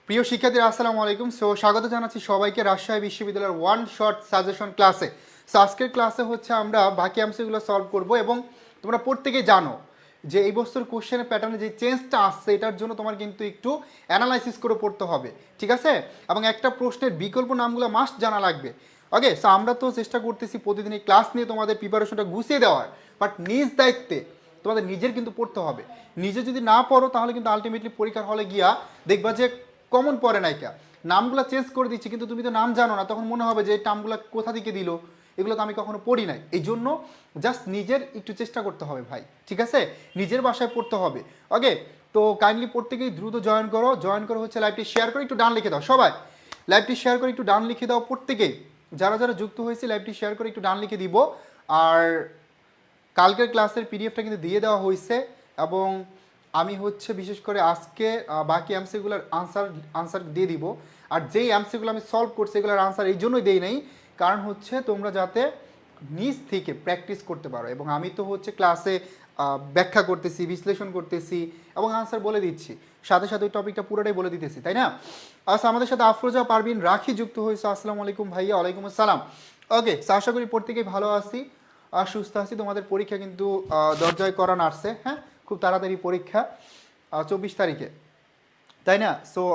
প্রিয় শিক্ষার্থীরা আসসালামু আলাইকুম। স্বাগত জানাচ্ছি সবাইকে রাজশাহী বিশ্ববিদ্যালয়ের ওয়ান শট সাজেশন ক্লাসে। আজকের ক্লাসে হচ্ছে আমরা বাকি অংশগুলো সলভ করব এবং তোমরা প্রত্যেকেই জানো যে এই বছর কোশ্চেনের প্যাটার্নে যে চেঞ্জটা আসছে এটার জন্য তোমার কিন্তু একটু অ্যানালাইসিস করে পড়তে হবে, ঠিক আছে? এবং একটা প্রশ্নের বিকল্প নামগুলো মাস্ট জানা লাগবে। ওকে, আমরা তো চেষ্টা করতেছি প্রতিদিনই ক্লাস নিয়ে তোমাদের প্রিপারেশনটা গুছিয়ে দেওয়ার, বাট নিজ দায়িত্বে তোমাদের নিজের কিন্তু পড়তে হবে। নিজে যদি না পড়ো তাহলে কিন্তু আলটিমেটলি পরীক্ষার হলে গিয়া দেখবা যে কমন পড়ে নাইকা, নামগুলো চেঞ্জ করে দিচ্ছি কিন্তু তুমি তো নাম জানো না, তখন মনে হবে যে এই নামগুলো কোথা থেকে দিল, এগুলো তো আমি কখনো পড়ি নাই। এই জন্য জাস্ট নিজের একটু চেষ্টা করতে হবে ভাই, ঠিক আছে? নিজের বাসায় পড়তে হবে। ওকে, তো কাইন্ডলি প্রত্যেকেই দ্রুত জয়েন করো হচ্ছে লাইভটি শেয়ার করে একটু ডান লিখে দাও সবাই। লাইভটি শেয়ার করে একটু ডান লিখে দাও প্রত্যেকেই, যারা যারা যুক্ত হয়েছে লাইভটি শেয়ার করে একটু ডান লিখে দিব। আর কালকের ক্লাসের পিডিএফটা কিন্তু দিয়ে দেওয়া হয়েছে এবং আমি হচ্ছে বিশেষ করে আজকে বাকি এমসিগুলোর আনসার দিয়ে দিব। আর যেই এমসিগুলো আমি সলভ করছি এগুলোর আনসার এই জন্যই দেই নাই, কারণ হচ্ছে তোমরা যাতে নিজ থেকে প্র্যাকটিস করতে পারো। এবং আমি তো হচ্ছে ক্লাসে ব্যাখ্যা করতেছি, বিশ্লেষণ করতেছি এবং আনসার বলে দিচ্ছি, সাথে সাথে ওই টপিকটা পুরোটাই বলে দিতেছি, তাই না? আচ্ছা, আমাদের সাথে আফরোজা পারবিন রাখি যুক্ত হয়েছে। আসসালামু আলাইকুম ভাইয়া। ওয়ালাইকুম আসসালাম। ওকে, আশা করি প্রত্যেকেই ভালো আছি আর সুস্থ আছি। তোমাদের পরীক্ষা কিন্তু দরজায় করা নাড়ছে, হ্যাঁ, খুব তাড়াতাড়ি পরীক্ষা 24 তারিখে, তাই না?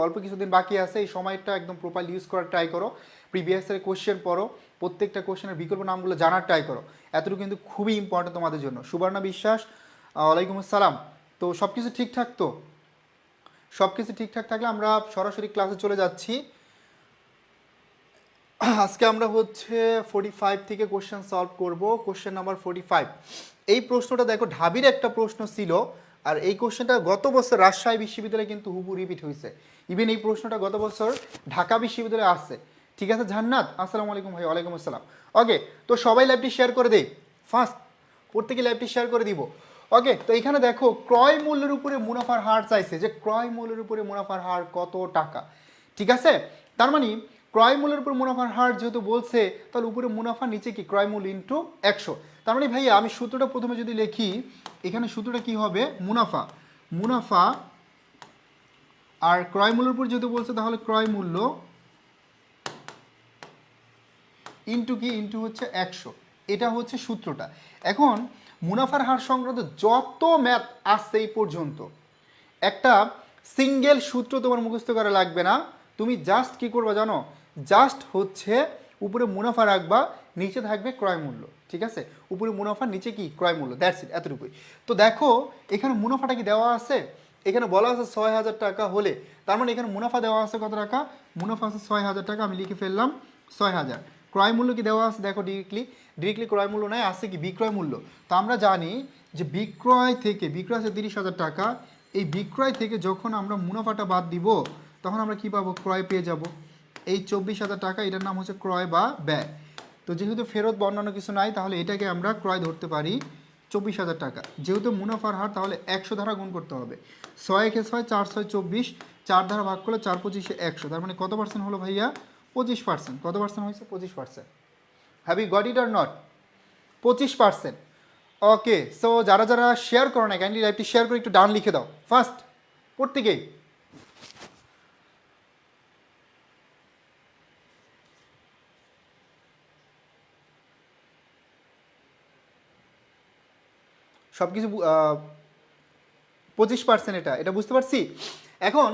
অল্প কিছুদিন বাকি আছে, এই সময়টা একদম প্রপারলি ইউজ করার ট্রাই করো। প্রিভিয়াসের কোশ্চেন পড়ো, প্রত্যেকটা কোশ্চেনের বিকল্প নামগুলো জানার ট্রাই করো, এতটুকু কিন্তু খুবই ইম্পর্টেন্ট তোমাদের জন্য। সুবর্ণা বিশ্বাস, ওয়ালাইকুম আসসালাম। তো সব কিছু ঠিকঠাক তো? সব কিছু ঠিকঠাক থাকলে আমরা সরাসরি ক্লাসে চলে যাচ্ছি। আজকে আমরা হচ্ছে 45 থেকে কোশ্চেন সলভ করব। কোশ্চেন নাম্বার 45, এই প্রশ্নটা দেখো ঢাবির একটা প্রশ্ন ছিল, আর এই কোশ্চেনটা গত বছর রাজশাহী বিশ্ববিদ্যালয়ে কিন্তু হুবহু রিপিট হয়েছে। ইভেন এই প্রশ্নটা গত বছর ঢাকা বিশ্ববিদ্যালয়ে আসছে, ঠিক আছে? জান্নাত, আসসালামু আলাইকুম ভাই। ওয়ালাইকুম আসসালাম। ওকে, তো সবাই লাইভটি শেয়ার করে দেই ফার্স্ট, প্রত্যেকে লাইভটি শেয়ার করে দিব। ওকে, তো এখানে দেখো ক্রয় মূল্যের উপরে মুনাফার হার চাইছে, যে ক্রয় মূল্যের উপরে মুনাফার হার কত টাকা, ঠিক আছে? তার মানে ক্রয় মূল্যের উপর মুনাফার হার যেহেতু বলছে, তাহলে উপরে মুনাফা, নিচে কি ক্রয় মূল্য ইন্টু 100। তার মানে ভাইয়া আমি সূত্রটা প্রথমে যদি লিখি, এখানে সূত্রটা কি হবে, মুনাফা মুনাফা আর ক্রয় মূল্যের উপর যেহেতু বলছে তাহলে ক্রয় মূল্য ইন্টু কি, ইন্টু হচ্ছে 100। এটা হচ্ছে সূত্রটা। এখন মুনাফার হার সংক্রান্ত যত ম্যাথ আসছে এই পর্যন্ত, একটা সিঙ্গেল সূত্র তোমার মুখস্থ করা লাগবে না। তুমি জাস্ট কি করবা জানো, জাস্ট হচ্ছে উপরে মুনাফা রাখবা, নিচে থাকবে ক্রয় মূল্য, ঠিক আছে? উপরে মুনাফা, নিচে কি ক্রয় মূল্য, দ্যাটস ইট, এতটুকুই। তো দেখো এখানে মুনাফাটা কি দেওয়া আছে, এখানে বলা আছে 6000 টাকা হলে, তার মানে এখানে মুনাফা দেওয়া আছে কত টাকা, মুনাফা আছে 6000 টাকা, আমি লিখে ফেললাম 6000। ক্রয় মূল্য কি দেওয়া আছে, দেখো ডিরেক্টলি ক্রয় মূল্য নয়, আছে কি বিক্রয় মূল্য। তো আমরা জানি যে বিক্রয় আছে 30,000 টাকা, এই বিক্রয় থেকে যখন আমরা মুনাফাটা বাদ দিব তখন আমরা কি পাবো, ক্রয় পেয়ে যাব। এই 24,000 টাকা, এটার নাম হচ্ছে ক্রয় বা ব্যয়। তো যেহেতু ফেরত বা অন্যান্য কিছু নাই, তাহলে এটাকে আমরা ক্রয় ধরতে পারি 24,000 টাকা। যেহেতু মুনাফার হার, তাহলে 100 দ্বারা গুণ করতে হবে। 6 একে 6, 4 6 24, 4 দ্বারা ভাগ করলে 4 25 100। তার মানে কত পার্সেন্ট হলো ভাইয়া, 25%। কত পার্সেন্ট হয়েছে, 25%। Have you got it or not? 25%। Okay, যারা যারা শেয়ার করো না, কাইন্ডলি লাইভটি শেয়ার করে একটু ডান লিখে দাও ফার্স্ট, প্রত্যেকেই। সব কিছু 25%, এটা বুঝতে পারছি। এখন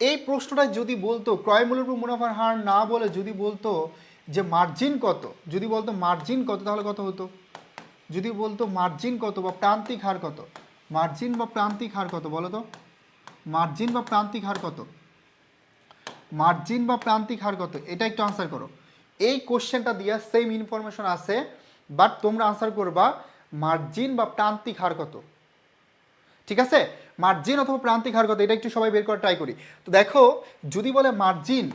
এই প্রশ্নটা যদি বলতো ক্রয় মূল্যের উপর মুনাফার হার না বলে যদি বলতো যে মার্জিন কত, যদি বলতো মার্জিন কত, তাহলে কত হতো? যদি বলতো মার্জিন কত বা প্রান্তিক হার কত, মার্জিন বা প্রান্তিক হার কত বলো তো, মার্জিন বা প্রান্তিক হার কত, মার্জিন বা প্রান্তিক হার কত, এটা একটু আনসার করো। এই কোশ্চেনটা দিয়া সেম ইনফরমেশন আছে, বাট তোমরা আনসার করবা মার্জিন বা প্রান্তিক হার কত, ঠিক আছে? মার্জিন অথবা প্রান্তিক হার কত, এটা একটু সবাই বের করার ট্রাই করি। তো দেখো যদি বলে মার্জিন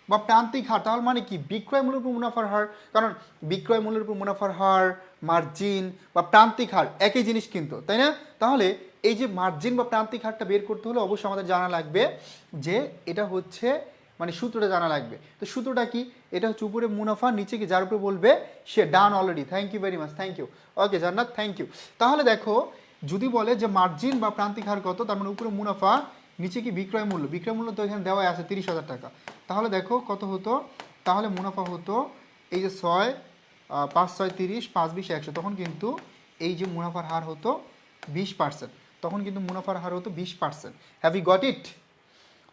বা প্রান্তিক হার, তাহলে মানে কি বিক্রয় মূল্যের উপর মুনাফার হার, কারণ বিক্রয় মূল্যের উপর মুনাফার হার, মার্জিন বা প্রান্তিক হার একই জিনিস কিন্তু, তাই না? তাহলে এই যে মার্জিন বা প্রান্তিক হারটা বের করতে হলে অবশ্যই আমাদের জানা লাগবে যে এটা হচ্ছে, মানে সূত্রটা জানা লাগবে। তো সূত্রটা কি, এটা হচ্ছে উপরে মুনাফা, নিচে কি, যার উপরে বলবে সে done already. Thank you very much, thank you. Okay Jannat, thank you. তাহলে দেখো যদি বলে যে মার্জিন বা প্রান্তিক হার কত, তার মানে উপরে মুনাফা, নিচে কি বিক্রয় মূল্য, বিক্রয় মূল্য তো এখানে দেওয়া আছে 30,000 টাকা। তাহলে দেখো কত হতো, তাহলে মুনাফা হতো এই যে 6 5 6 30 5 20 100, তখন কিন্তু এই যে মুনাফার হার হতো 20%, তখন কিন্তু মুনাফার হার হতো 20%। Have you got it?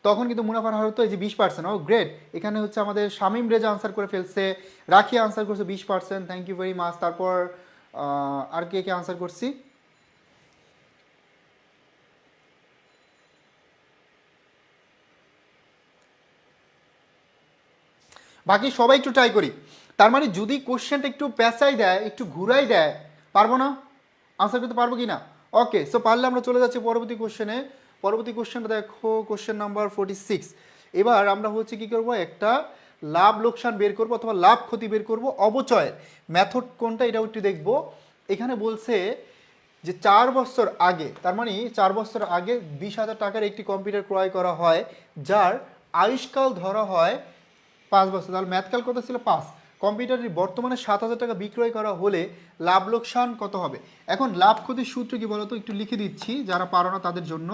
তখন কিন্তু মুনাফার হার হতো এই যে 20%। ও গ্রেট, এখানে হচ্ছে আমাদের শামীম রেজা আনসার করে ফেলছে, রাখি আনসার করছে 20%, থ্যাংক ইউ ভেরি মাচ। তারপর আর কে কে আনসার করছি, বাকি সবাই একটু ট্রাই করি। তার মানে যদি কোশ্চেনটা একটু পেঁচাই দেয়, একটু ঘুরাই দেয়, পারবো না? আনসার করতে পারবো কি না? ওকে, সো পারলে আমরা চলে যাচ্ছি পরবর্তী কোশ্চেনে। পরবর্তী কোশ্চেনটা দেখো, কোশ্চেন নাম্বার 46। এবার আমরা হচ্ছে কি করব, একটা লাভ লোকসান বের করব অথবা লাভ ক্ষতি বের করব অবচয়ের মেথড কোনটা এটাও একটু দেখবো। এখানে বলছে যে 4 বছর আগে, তার মানে 4 বছর আগে 20,000 টাকার একটি কম্পিউটার ক্রয় করা হয় যার আয়ুষ্কাল ধরা হয় 5 বছর। তাহলে ম্যাথকাল কত ছিল 5। কম্পিউটারটি বর্তমানে 7,000 টাকা বিক্রয় করা হলে লাভ লোকসান কত হবে? এখন লাভ ক্ষতির সূত্র কি বলতো, একটু লিখে দিচ্ছি যারা পারো না তাদের জন্য,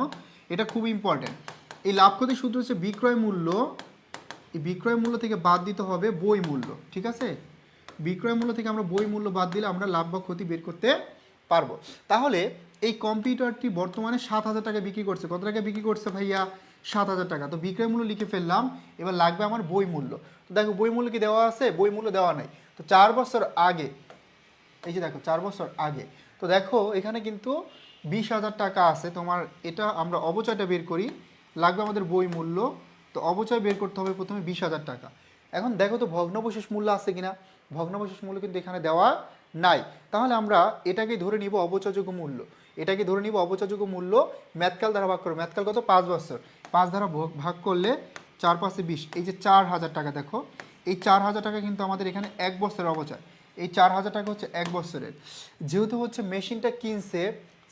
এটা খুব ইম্পর্টেন্ট। এই লাভ ক্ষতির সূত্র হচ্ছে বিক্রয় মূল্য, এই বিক্রয় মূল্য থেকে বাদ দিতে হবে বই মূল্য, ঠিক আছে? বিক্রয় মূল্য থেকে আমরা বই মূল্য বাদ দিলে আমরা লাভ বা ক্ষতি বের করতে পারবো। তাহলে এই কম্পিউটারটি বর্তমানে 7,000 টাকা বিক্রি করছে, কত টাকা বিক্রি করছে ভাইয়া? 7,000 টাকা। তো বিক্রয় মূল্য লিখে ফেললাম, এবার লাগবে আমার বই মূল্য। তো দেখো বই মূল্য কি দেওয়া আছে? বই মূল্য দেওয়া নাই। তো 4 বছর আগে, এই যে দেখো 4 বছর আগে, তো দেখো এখানে কিন্তু 20,000 টাকা আছে তোমার। এটা আমরা অবচয়টা বের করি, লাগবে আমাদের বই মূল্য। তো অবচয় বের করতে হবে প্রথমে 20,000 টাকা। এখন দেখো তো ভগ্নাবশেষ মূল্য আছে কিনা, ভগ্নাবশেষ মূল্য কিন্তু এখানে দেওয়া নাই। তাহলে আমরা এটাকে ধরে নিব অবচয়যোগ্য মূল্য, এটাকে ধরে নিব অবচয়যোগ্য মূল্য। ম্যাথকাল দ্বারা ভাগ করো, ম্যাথকাল কত? 5 বছর, 5 দ্বারা ভাগ করলে 4 5 20, এই যে 4,000 টাকা। দেখো এই 4,000 টাকা কিন্তু আমাদের এখানে 1 বছরের অবচয়। এই 4,000 টাকা হচ্ছে 1 বছরের। যেহেতু হচ্ছে মেশিনটা কিনছে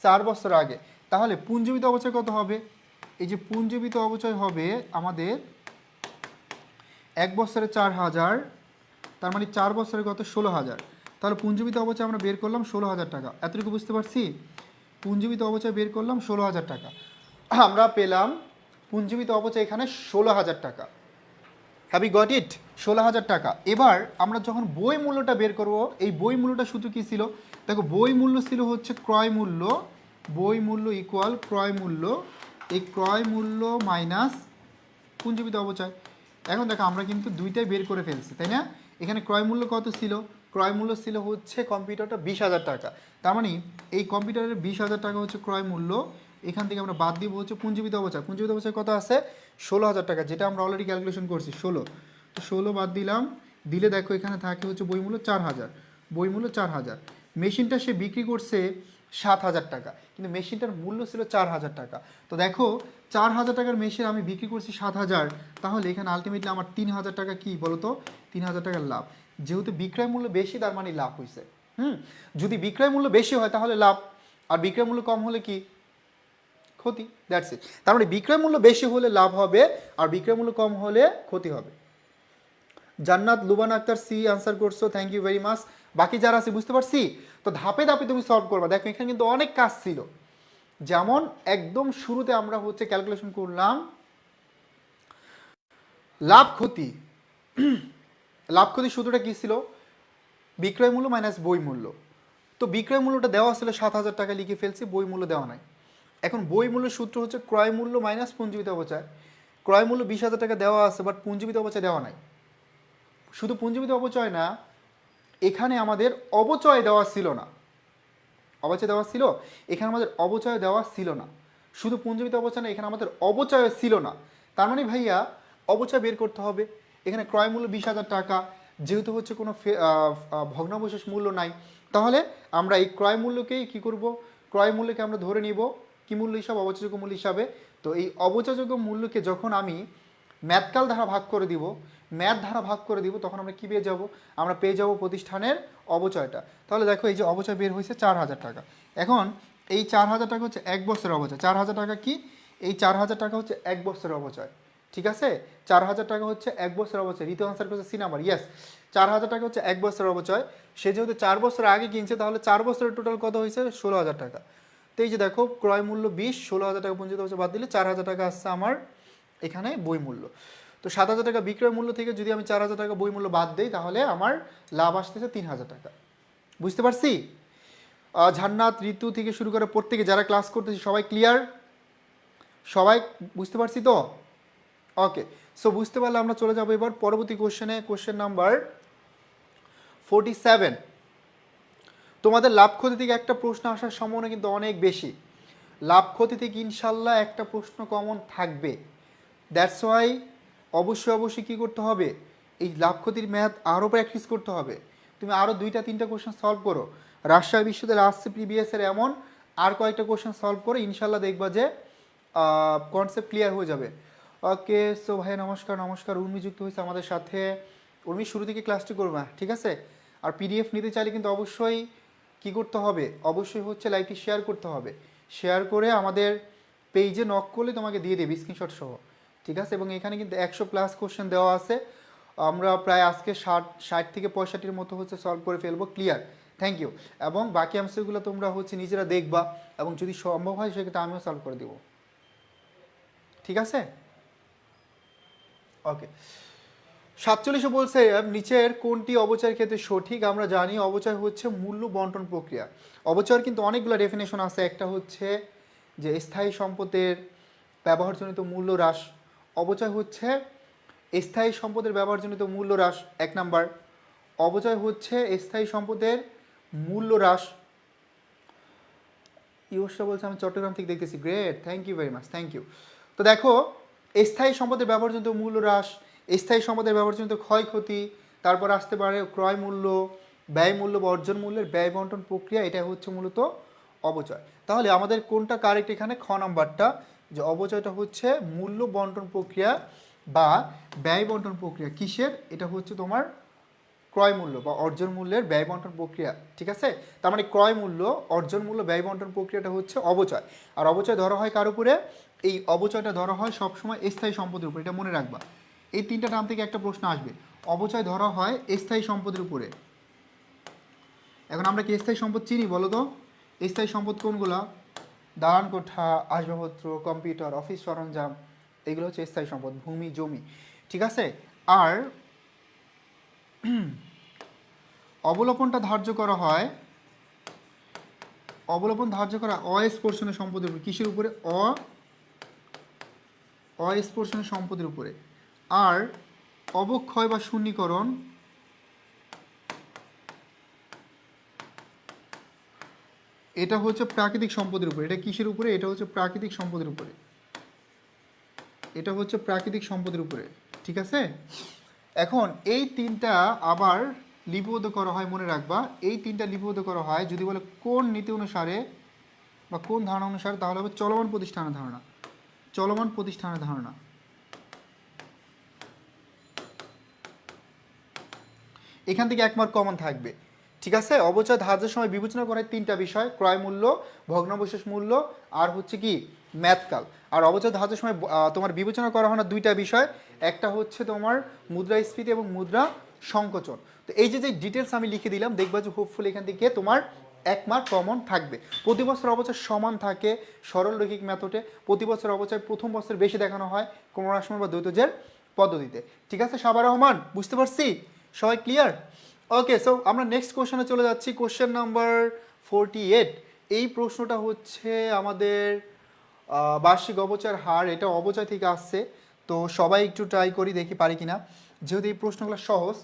4 বছর আগে, তাহলে পুঞ্জীবিত অবচয় কত হবে? এই যে পুঞ্জীবিত অবচয় হবে আমাদের 1 বছরে 4,000, তার মানে 4 বছরে কত? 16,000। তাহলে পুঞ্জীবিত অবচয় আমরা বের করলাম 16,000 টাকা। এতটুকু বুঝতে পারছি? পুঞ্জীবিত অবচয় বের করলাম 16,000 টাকা, আমরা পেলাম পুঞ্জীবিত অবচয় এখানে 16,000 টাকা। হ্যাভ ইউ গট ইট? 16,000 টাকা। এবার আমরা যখন বই মূল্যটা বের করব, এই বই মূল্যটা শুধু কি ছিল? দেখো বই মূল্য ছিল হচ্ছে ক্রয় মূল্য, বই মূল্য ইকুয়াল ক্রয় মূল্য, এই ক্রয় মূল্য মাইনাস পুঞ্জীবিত অবচয়। এখন দেখো আমরা কিন্তু দুইটাই বের করে ফেলছি, তাই না? এখানে ক্রয় মূল্য কত ছিল? ক্রয় মূল্য ছিল হচ্ছে কম্পিউটারটা 20,000 টাকা। তার মানে এই কম্পিউটারের 20,000 টাকা হচ্ছে ক্রয় মূল্য। এখান থেকে আমরা বাদ দিব হচ্ছে পুঞ্জীবিত অবচয়। পুঞ্জীবিত অবচয় কত আছে? 16,000 টাকা, যেটা আমরা অলরেডি ক্যালকুলেশন করছি 16। তো 16 বাদ দিলাম, দিলে দেখো এখানে থাকে হচ্ছে বই মূল্য 4,000, বই মূল্য 4,000। মেশিনটা সে বিক্রি করছে 7,000 টাকা, কিন্তু মেশিনটার মূল্য ছিল 4,000 টাকা। তো দেখো 4,000 টাকার মেশিন আমি বিক্রি করছি 7,000, তাহলে এখানে আলটিমেটলি আমার 3,000 টাকা কি বলো তো? 3,000 টাকার লাভ। যেহেতু বিক্রয় মূল্য বেশি, তার মানে লাভ হয়েছে। যদি বিক্রয় মূল্য বেশি হয় তাহলে লাভ, আর বিক্রয় মূল্য কম হলে কি? ক্ষতি। That's it. তার মানে বিক্রয় মূল্য বেশি হলে লাভ হবে, আর বিক্রয় মূল্য কম হলে ক্ষতি হবে। জান্নাত লুবানা আক্তার সি আনসার করছো, থ্যাংক ইউ ভেরি মাচ। বাকি যারা আছে বুঝতে পারছি? তো ধাপে ধাপে তুমি সলভ করবা। দেখো এখানে কিন্তু অনেক কাজ ছিল। যেমন একদম শুরুতে আমরা হচ্ছে ক্যালকুলেশন করলাম লাভ ক্ষতি। লাভ ক্ষতির সূত্রটা কী ছিল? বিক্রয় মূল্য মাইনাস বই মূল্য। তো বিক্রয় মূল্যটা দেওয়া ছিল 7,000 টাকা, লিখে ফেলছি, বই মূল্য দেওয়া নাই। এখন বই মূল্যের সূত্র হচ্ছে ক্রয় মূল্য মাইনাস পুঞ্জীবিত অবচয়। ক্রয় মূল্য 20,000 টাকা দেওয়া আছে, বাট পুঞ্জীবিত অবচয় দেওয়া নাই। শুধু পুঞ্জীবিত অবচয় না, এখানে আমাদের অবচয় দেওয়া ছিল না। অবচয় দেওয়া ছিল, এখানে আমাদের অবচয় দেওয়া ছিল না। শুধু পুঞ্জীবিত অবচয় না, এখানে আমাদের অবচয় ছিল না। তার মানে ভাইয়া অবচয় বের করতে হবে। এখানে ক্রয় মূল্য 20,000 টাকা, যেহেতু হচ্ছে কোনো ভগ্নাবশেষ মূল্য নাই, তাহলে আমরা এই ক্রয় মূল্যকেই কী করব? ক্রয় মূল্যকে আমরা ধরে নিব কি মূল্য হিসাবে? অবচয়যোগ্য মূল্য হিসাবে। তো এই অবচয়যোগ্য মূল্যকে যখন আমি ম্যাথকাল ধারা ভাগ করে দিব, ম্যাথ ধারা ভাগ করে দিব, তখন আমরা কী পেয়ে যাব? আমরা পেয়ে যাব প্রতিষ্ঠানের অবচয়টা। তাহলে দেখো এই যে অবচয় বের হয়েছে 4,000 টাকা। এখন এই 4,000 টাকা হচ্ছে 1 বছরের অবচয়। 4,000 টাকা কি? এই 4,000 টাকা হচ্ছে 1 বছরের অবচয়, ঠিক আছে? 4,000 টাকা হচ্ছে 1 বছরের অবচয়। ঋতু আনসার করছে সি নাম্বার, ইয়েস। 4,000 টাকা হচ্ছে 1 বছরের অবচয়। সে যেহেতু 4 বছর আগে কিনছে, তাহলে 4 বছরের টোটাল কত হয়েছে? 16,000 টাকা। তো এই যে দেখো ক্রয় মূল্য 20, 16,000 টাকা পঞ্জিত হচ্ছে বাদ দিলে 4,000 টাকা আসছে আমার এখানে বই মূল্য। তো 7,000 টাকা বিক্রয় মূল্য থেকে যদি আমি 4,000 টাকা বই মূল্য বাদ দিই তাহলে আমার লাভ আসতেছে 3,000 টাকা। বুঝতে পারছি? ঝান্নাত, ঋতু থেকে শুরু করে প্রত্যেকে যারা ক্লাস করতেছি সবাই ক্লিয়ার? সবাই বুঝতে পারছি তো? ওকে, সো বুঝতে পারলে আমরা চলে যাবো এবার পরবর্তী কোশ্চেনে। Question number 47। তোমাদের লাভ ক্ষতি থেকে একটা প্রশ্ন আসার সম্ভাবনা কিন্তু অনেক বেশি। লাভ ক্ষতি থেকে ইনশাল্লাহ একটা প্রশ্ন কমন থাকবে। দ্যাটস ওয়াই অবশ্যই কী করতে হবে, এই লাভ ক্ষতির ম্যাথ আরও প্র্যাকটিস করতে হবে। তুমি আরও 2-3টা কোশ্চেন সলভ করো। রাজশাহী বিশ্ববিদ্যালয় আসছে প্রিভিয়াসের এমন আর কয়েকটা কোশ্চেন সলভ করে ইনশাল্লাহ দেখবা যে কনসেপ্ট ক্লিয়ার হয়ে যাবে। ওকে, সো ভাই নমস্কার। উর্মি যুক্ত হয়েছে আমাদের সাথে। উর্মি শুরু থেকে ক্লাসটি করবা, ঠিক আছে? আর পিডিএফ নিতে চাইলে কিন্তু অবশ্যই কি করতে হবে, অবশ্যই হচ্ছে লাইভটি শেয়ার করতে হবে। শেয়ার করে আমাদের পেজে নক করলে তোমাকে দিয়ে দেবে স্ক্রিনশট সহ, ঠিক আছে? এবং এখানে কিন্তু 100+ কোশ্চেন দেওয়া আছে। আমরা প্রায় আজকে 60 থেকে 65-র মতো হচ্ছে সলভ করে ফেলবো। ক্লিয়ার? Thank you. এবং বাকি অ্যান্সারগুলো তোমরা হচ্ছে নিজেরা দেখবা এবং যদি সম্ভব হয় সেক্ষেত্রে আমিও সলভ করে দেবো, ঠিক আছে? ওকে, 47 বলছে নিচের কোনটি অবচয়ের ক্ষেত্রে সঠিক? আমরা জানি অবচয় হচ্ছে মূল্য বন্টন প্রক্রিয়া। অবচয়ের কিন্তু অনেকগুলো ডেফিনেশন আছে। একটা হচ্ছে যে স্থায়ী সম্পদের ব্যবহারজনিত মূল্য হ্রাস। অবচয় হচ্ছে স্থায়ী সম্পদের ব্যবহারজনিত মূল্য হ্রাস, 1 নাম্বার। অবচয় হচ্ছে স্থায়ী সম্পদের মূল্য হ্রাস। ইউসটা বলছে আমি চট্টগ্রাম থেকে দেখতেছি, great, thank you very much, thank you. তো দেখো, স্থায়ী সম্পদের ব্যবহারজনিত মূল্য হ্রাস, স্থায়ী সম্পদের ব্যবহারজনিত ক্ষয়ক্ষতি, তারপর আসতে পারে ক্রয় মূল্য, ব্যয় মূল্য বা অর্জন মূল্যের ব্যয় বন্টন প্রক্রিয়া, এটা হচ্ছে মূলত অবচয়। তাহলে আমাদের কোনটা কারেক্ট এখানে? খ নাম্বারটা, যে অবচয়টা হচ্ছে মূল্য বন্টন প্রক্রিয়া বা ব্যয় বন্টন প্রক্রিয়া। কিসের? এটা হচ্ছে তোমার ক্রয় মূল্য বা অর্জন মূল্যের ব্যয় বন্টন প্রক্রিয়া, ঠিক আছে? তার মানে ক্রয় মূল্য, অর্জন মূল্য, ব্যয় বন্টন প্রক্রিয়াটা হচ্ছে অবচয়। আর অবচয় ধরা হয় কার উপরে? এই অবচয়টা ধরা হয় সবসময় স্থায়ী সম্পদের উপরে, এটা মনে রাখবা। এই 3টা নাম থেকে একটা প্রশ্ন আসবে। অবচয় ধরা হয় স্থায়ী সম্পদের উপরে। এখন আমরা কি স্থায়ী সম্পদ চিনি বলো তো? স্থায়ী সম্পদ কোনগুলা? দালান কোঠা, আসবাবপত্র, কম্পিউটার, অফিস সরঞ্জাম, এগুলো হচ্ছে স্থায়ী সম্পদ, ভূমি, জমি, ঠিক আছে? আর অবলোপনটা ধার্য করা হয়, অবলোপন ধার্য করা অস্পর্শনীয় সম্পদের উপরে। কিসের উপরে? অস্পর্শনীয় সম্পদের উপরে। আর অবক্ষয় বা শূন্যীকরণ, এটা হচ্ছে প্রাকৃতিক সম্পদের উপরে। এটা কিসের উপরে? এটা হচ্ছে প্রাকৃতিক সম্পদের উপরে। এটা হচ্ছে প্রাকৃতিক সম্পদের উপরে, ঠিক আছে? এখন এই 3টা আবার লিপিবদ্ধ করা হয়, মনে রাখবা। এই 3টা লিপিবদ্ধ করা হয় যদি বলে কোন নীতি অনুসারে বা কোন ধারণা অনুসারে, তাহলে হবে চলমান প্রতিষ্ঠানের ধারণা। চলমান প্রতিষ্ঠানের ধারণা। এখান থেকে 1 মার্ক কমন থাকবে, ঠিক আছে? অবচয় ধার্যের সময় বিবেচনা করা হয় 3টা বিষয়, ক্রয় মূল্য, ভগ্নাবশেষ মূল্য, আর হচ্ছে কি ম্যাথকাল। আর অবচয় ধার্যের সময় তোমার বিবেচনা করা হয় না 2টা বিষয়, একটা হচ্ছে তোমার মুদ্রাস্ফীতি এবং মুদ্রা সংকোচন। তো এই যে ডিটেলস আমি লিখে দিলাম, দেখবা যে হোপফুলি এখান থেকে তোমার 1 মার্ক কমন থাকবে। প্রতি বছর অবচয় সমান থাকে সরল রৈখিক মেথডে। প্রতি বছর অবচয় প্রথম বছর বেশি দেখানো হয় ক্রমহ্রাসমান বা দ্বৈতজের পদ্ধতিতে, ঠিক আছে? সাবা রহমান, বুঝতে পারছি? সবাই ক্লিয়ার? ওকে, সো আমরা নেক্সট কোশ্চেনে চলে যাচ্ছি। Question number 48। এই প্রশ্নটা হচ্ছে আমাদের বার্ষিক অবচয়ের হার, এটা অবচয় থেকে আসছে। তো সবাই একটু ট্রাই করি, দেখি পারি কিনা। যেহেতু এই প্রশ্নগুলো সহজ,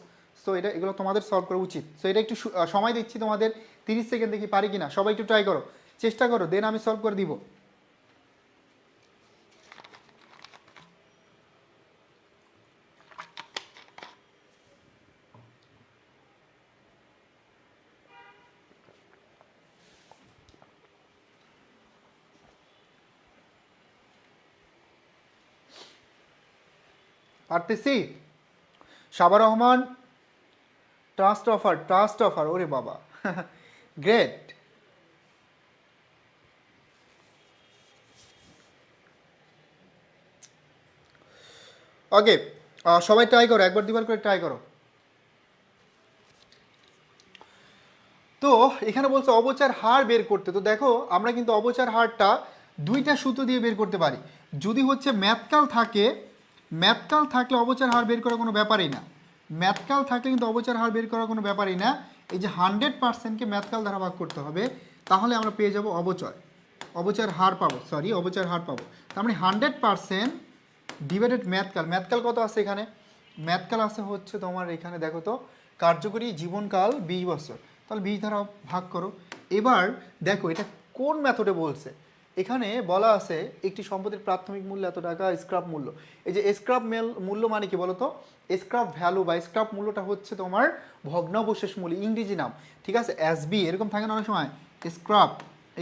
সো এগুলো তোমাদের সলভ করা উচিত। সো এটা একটু সময় দিচ্ছি তোমাদের, 30 সেকেন্ড, দেখি পারি কিনা। সবাই একটু ট্রাই করো, চেষ্টা করো, দেন আমি সলভ করে দিব। পারতেছি? সাবা রহমান, ট্রাস্ট অফার, ওরে বাবা, গ্রেট। ওকে, সবাই ট্রাই করো, একবার দুবার করে ট্রাই করো। তো এখানে বলছে অবচার হার বের করতে। তো দেখো আমরা কিন্তু অবচার হারটা দুইটা সূত্র দিয়ে বের করতে পারি। যদি হচ্ছে ম্যাথকাল থাকে, ম্যাথকাল থাকলে অবচার হার বের করা কোনো ব্যাপারই না। ম্যাথকাল থাকলে কিন্তু অবচার হার বের করা কোনো ব্যাপারই না। এই যে 100%কে ম্যাথকাল দ্বারা ভাগ করতে হবে, তাহলে আমরা পেয়ে যাব অবচয়, অবচার হার পাবো, সরি অবচার হার পাবো। তার মানে 100% ডিভাইডেড ম্যাথকাল। ম্যাথকাল কত আছে এখানে? ম্যাথকাল আছে হচ্ছে তোমার এখানে দেখো তো কার্যকরী জীবনকাল 20 বছর, তাহলে 20 দ্বারা ভাগ করো। এবার দেখো এটা কোন মেথডে বলছে। এখানে বলা আছে একটি সম্পত্তির প্রাথমিক মূল্য এত টাকা, স্ক্র্যাপ মূল্য। এই যে স্ক্র্যাপ মূল্য মানে কি বলো তো? স্ক্র্যাপ ভ্যালু বা স্ক্র্যাপ মূল্যটা হচ্ছে তোমার ভগ্নাবশেষ মূল্য, ইংরেজি নাম, ঠিক আছে? এসবি এরকম থাকে না অনেক সময়। স্ক্র্যাপ,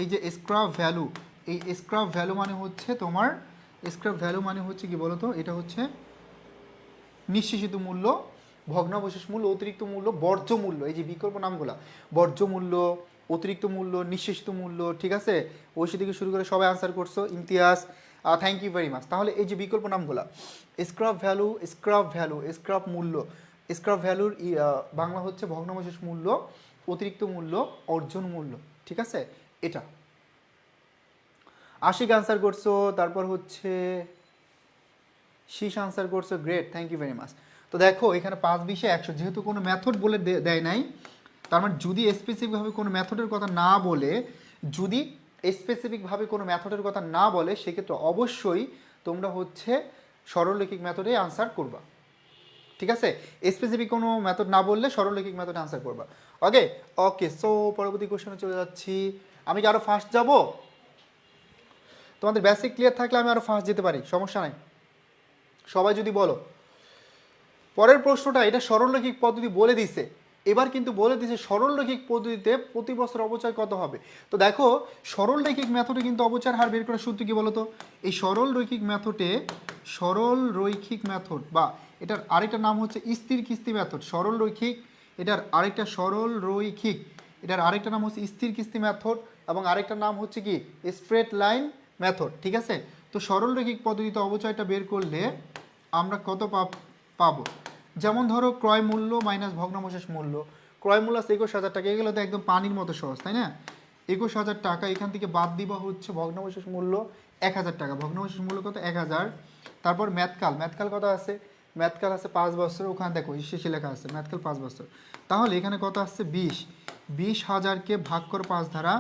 এই যে স্ক্র্যাপ ভ্যালু, এই স্ক্র্যাপ ভ্যালু মানে হচ্ছে তোমার, স্ক্র্যাপ ভ্যালু মানে হচ্ছে কি বলতো, এটা হচ্ছে নিঃশেষিত মূল্য, ভগ্নাবশেষ মূল্য, অতিরিক্ত মূল্য, বর্জ্য মূল্য। এই যে বিকল্প নামগুলা, বর্জ্য মূল্য, অতিরিক্ত মূল্য, নিঃশেষিত মূল্য, ঠিক আছে? ঐশী থেকে শুরু করে সবাই আনসার করছো, Imtiaz, thank you very much. তাহলে এই যে বিকল্প নামগুলা, scrap value, scrap value, scrap মূল্য, স্ক্র্যাপ ভ্যালুর বাংলা হচ্ছে ভগ্নাবশেষ মূল্য, অতিরিক্ত মূল্য, অর্জন মূল্য, ঠিক আছে? এটা আশিক আনসার করছো, তারপর হচ্ছে শীষ আনসার করছো, great, thank you very much. তো দেখো এখানে 5-20-100, যেহেতু কোনো মেথড বলে দেয় নাই, তার মানে যদি স্পেসিফিকভাবে কোনো মেথডের কথা না বলে, যদি স্পেসিফিকভাবে কোনো মেথডের কথা না বলে, সেক্ষেত্রে অবশ্যই তোমরা হচ্ছে সরলরৈখিক মেথডে আনসার করবা, ঠিক আছে? স্পেসিফিক কোনো মেথড না বললে সরলরৈখিক মেথডে আনসার করবা। ওকে ওকে, সো পরবর্তী কোশ্চেনে চলে যাচ্ছি। আমি কি আরও ফাস্ট যাব? তোমাদের বেসিক ক্লিয়ার থাকলে আমি আরও ফাস্ট যেতে পারি, সমস্যা নাই, সবাই যদি বলো। পরের প্রশ্নটা, এটা সরলরৈখিক পদ্ধতি বলে দিছে, এবার কিন্তু বলে দিছে সরলরৈখিক পদ্ধতিতে প্রতি বছর অবচয় কত হবে। তো দেখো সরলরৈখিক মেথডে কিন্তু অবচয় হার বের করার সূত্র কি বলতো? এই সরলরৈখিক মেথডে, সরলরৈখিক মেথড বা এটার আরেকটা নাম হচ্ছে স্থির কিস্তি মেথড। সরলরৈখিক, এটার আরেকটা সরলরৈখিক, এটার আরেকটা নাম হচ্ছে স্থির কিস্তি মেথড, এবং আরেকটা নাম হচ্ছে কি স্ট্রেট লাইন মেথড, ঠিক আছে? তো সরলরৈখিক পদ্ধতিতে অবচয়টা বের করলে আমরা কত পাবো? যেমন ধরো ক্রয় মূল্য মাইনাস ভগ্নাবশেষ মূল্য, ক্রয় মূল্য আছে 21,000 টাকা, এগুলো তো একদম পানির মতো সহজ, তাই না? 21,000 টাকা, এখান থেকে বাদ দিবা হচ্ছে ভগ্নাবশেষ মূল্য 1,000 টাকা, ভগ্নাবশেষ মূল্য কত? 1,000। তারপর ম্যাথকাল, ম্যাথকাল কত আছে? ম্যাথকাল আছে 5 বছর, ওখানে দেখো শেষে লেখা আছে ম্যাথকাল 5 বছর। তাহলে এখানে কত আসছে? 20,000কে ভাগ করো 5 দ্বারা,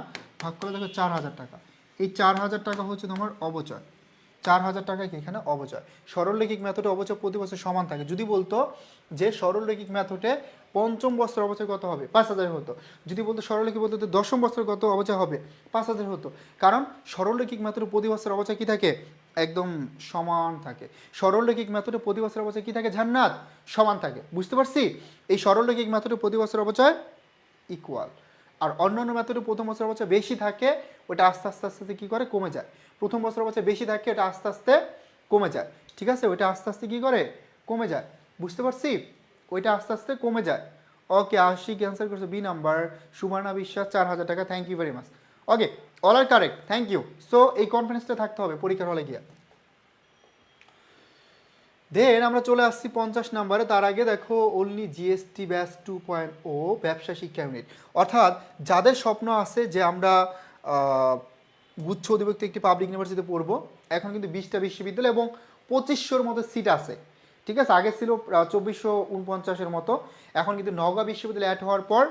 ভাগ করে দেখো 4,000 টাকা। এই 4,000 টাকা হচ্ছে তোমার অবচয়, 4,000 টাকা কি এখানে অবচয়। সরলরৈখিক মেথডে অবচয় প্রতি বছর সমান থাকে। যদি বলতো যে সরলরৈখিক মেথডে পঞ্চম বছর অবচয় কত হবে? 5,000 হতো। যদি বলতো সরলরৈখিক পদ্ধতিতে দশম বছর কত অবচয় হবে? 5,000 হতো। কারণ সরলরৈখিক মেথডে প্রতি বছর অবচয় কি থাকে? একদম সমান থাকে। সরলরৈখিক মেথডে প্রতি বছর অবচয় কি থাকে জান্নাত? সমান থাকে। বুঝতে পারছি? এই সরলরৈখিক মেথডে প্রতি বছর অবচয় ইকুয়াল। আর অন্যান্য মেথডে প্রথম বছর অবচয় বেশি থাকে, ওটা আস্তে আস্তে আস্তে আস্তে কী করে? কমে যায়। প্রথম বছর অবচয় বেশি থাকে, ওটা আস্তে আস্তে কমে যায়, ঠিক আছে? ওইটা আস্তে আস্তে কী করে? কমে যায়। বুঝতে পারছি? ওইটা আস্তে আস্তে কমে যায়। ওকে, আশিক অ্যান্সার করছে বি নাম্বার। সুবর্ণা বিশ্বাস 4,000 টাকা, thank you very much. Okay, all are correct, thank you. So এই কনফিডেন্সটা থাকতে হবে পরীক্ষার হলে গিয়ে। দেন আমরা চলে আসছি 50 নাম্বারে। তার আগে দেখো অনলি জিএসটি ব্যাচ 2.0 ব্যবসা শিক্ষা ইউনিট, অর্থাৎ যাদের স্বপ্ন আছে যে আমরা গুচ্ছ অধিভুক্ত একটি পাবলিক ইউনিভার্সিটিতে পড়বো, এখন কিন্তু 20টা বিশ্ববিদ্যালয় এবং 2500-র মতো সিট আছে, ঠিক আছে? আগে ছিল 2449-এর মতো, এখন কিন্তু নওগাঁ বিশ্ববিদ্যালয় অ্যাড হওয়ার পর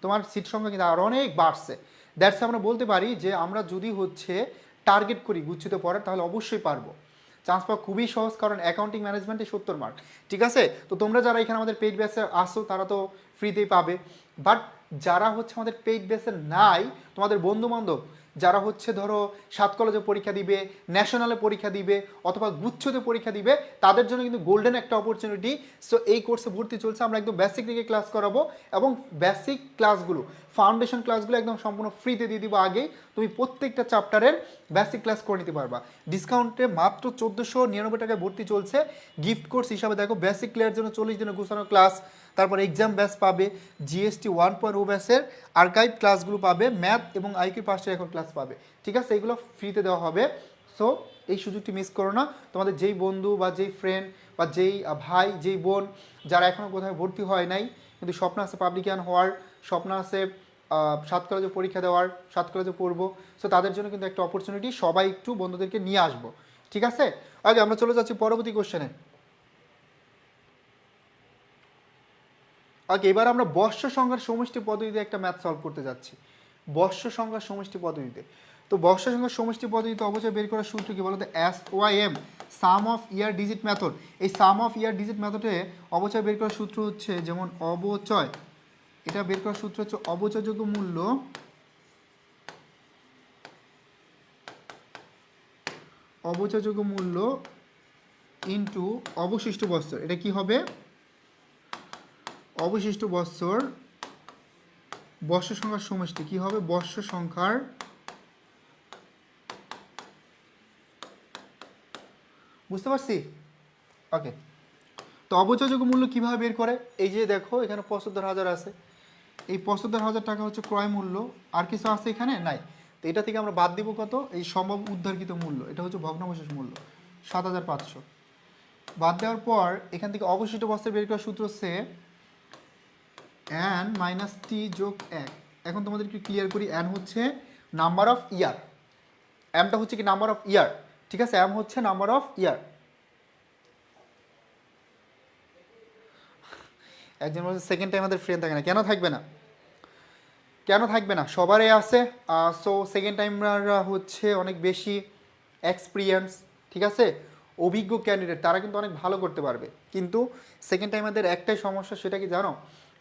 তোমার সিট সংখ্যা কিন্তু আরও অনেক বাড়ছে। দ্যাটস আমরা বলতে পারি যে আমরা যদি হচ্ছে টার্গেট করি গুচ্ছিত পড়ার, তাহলে অবশ্যই পারবো। চান্স পাওয়া খুবই সহজ, কারণ অ্যাকাউন্টিং ম্যানেজমেন্টে 70 মার্ক, ঠিক আছে? তো তোমরা যারা এখানে আমাদের পেইড ব্যাচে আসো তারা তো ফ্রিতেই পাবে, বাট যারা হচ্ছে আমাদের পেইড ব্যাচে নাই, তোমাদের বন্ধু বান্ধব যারা হচ্ছে ধরো 7 কলেজে পরীক্ষা দিবে, ন্যাশনালে পরীক্ষা দিবে, অথবা গুচ্ছতে পরীক্ষা দিবে, তাদের জন্য কিন্তু গোল্ডেন একটা অপরচুনিটি। সো এই কোর্সে ভর্তি চলছে, আমরা একদম বেসিক থেকে ক্লাস করাবো, এবং বেসিক ক্লাসগুলো, ফাউন্ডেশন ক্লাসগুলো একদম সম্পূর্ণ ফ্রিতে দিয়ে দিব আগেই। তুমি প্রত্যেকটা চ্যাপ্টারের বেসিক ক্লাস করে নিতে পারবা ডিসকাউন্টে। মাত্র 1499 টাকায় ভর্তি চলছে। গিফট কোর্স হিসাবে দেখো বেসিক ক্লিয়ারের জন্য 40 দিনের গুছানো ক্লাস, তারপর এক্সাম ব্যাচ পাবে, জিএসটি 1.0 ব্যাচের আর্কাইভ ক্লাসগুলো পাবে, ম্যাথ এবং আইকিউ 5টা এখন ক্লাস পাবে, ঠিক আছে? এগুলো ফ্রিতে দেওয়া হবে। সো এই সুযোগটি মিস করো না। তোমাদের যেই বন্ধু বা যেই ফ্রেন্ড বা যেই ভাই, যেই বোন যারা এখনও কোথাও ভর্তি হয় নাই, কিন্তু স্বপ্ন আছে পাবলিকান হওয়ার, স্বপ্ন আছে সাত কলেজে পরীক্ষা দেওয়ার, সাত কলেজে পড়বো, সো তাদের জন্য কিন্তু একটা অপরচুনিটি, সবাই একটু বন্ধুদেরকে নিয়ে আসবো, ঠিক আছে? আগে আমরা চলে যাচ্ছি পরবর্তী কোশ্চেনে। ওকে, এবার আমরা বর্ষ সংখ্যার সমষ্টি পদ্ধতিতে একটা ম্যাথ সলভ করতে যাচ্ছি। বর্ষ সংখ্যার সমষ্টি পদ্ধতিতে, তো বর্ষ সংখ্যার সমষ্টি পদ্ধতিতে অবশ্যই বের করার সূত্র কি বলতো? SYM, some of year digit method. এই সাম অফ ইয়ার ডিজিট মেথডে অবচয় বের করার সূত্র হচ্ছে, যেমন অবচয়, এটা বের করার সূত্র হচ্ছে অবচয়যোগ্য মূল্য অবচয়যোগ্য মূল্য ইনটু অবশিষ্ট বৎসর। এটা কি হবে? অবশিষ্ট বৎসর, বর্ষ সংখ্যার সমষ্টি কি হবে? বর্ষ সংখ্যার, বুঝতে পারছি? ওকে, তো অবচয়যোগ্য মূল্য কিভাবে বের করে? এই যে দেখো এখানে ৭৫,০০০ আছে, এই ৭৫,০০০ টাকা হচ্ছে ক্রয় মূল্য, আর কিছু আছে এখানে নাই। তো এটা থেকে আমরা বাদ দিব কত? এই সম্ভব উদ্ধারকৃত মূল্য, এটা হচ্ছে ভগ্নাবশেষ মূল্য ৭৫০০। বাদ দেওয়ার পর এখান থেকে অবশিষ্ট বস্তুর বের করার সূত্র হচ্ছে n মাইনাস টি যোগ 1। এখন তোমাদের একটু ক্লিয়ার করি, n হচ্ছে নাম্বার অফ ইয়ার, এমটা হচ্ছে কি নাম্বার অফ ইয়ার, ঠিক আছে? এম হচ্ছে নাম্বার অফ ইয়ার। একজন বলছে সেকেন্ড টাইম আমাদের ফ্রেন্ড থাকে না, কেন থাকবে না? কেন থাকবে না? সবারই আছে। সো সেকেন্ড টাইমরা হচ্ছে অনেক বেশি এক্সপিরিয়েন্স, ঠিক আছে, অভিজ্ঞ ক্যান্ডিডেট, তারা কিন্তু অনেক ভালো করতে পারবে। কিন্তু সেকেন্ড টাইমারদের একটাই সমস্যা, সেটা কি জানো?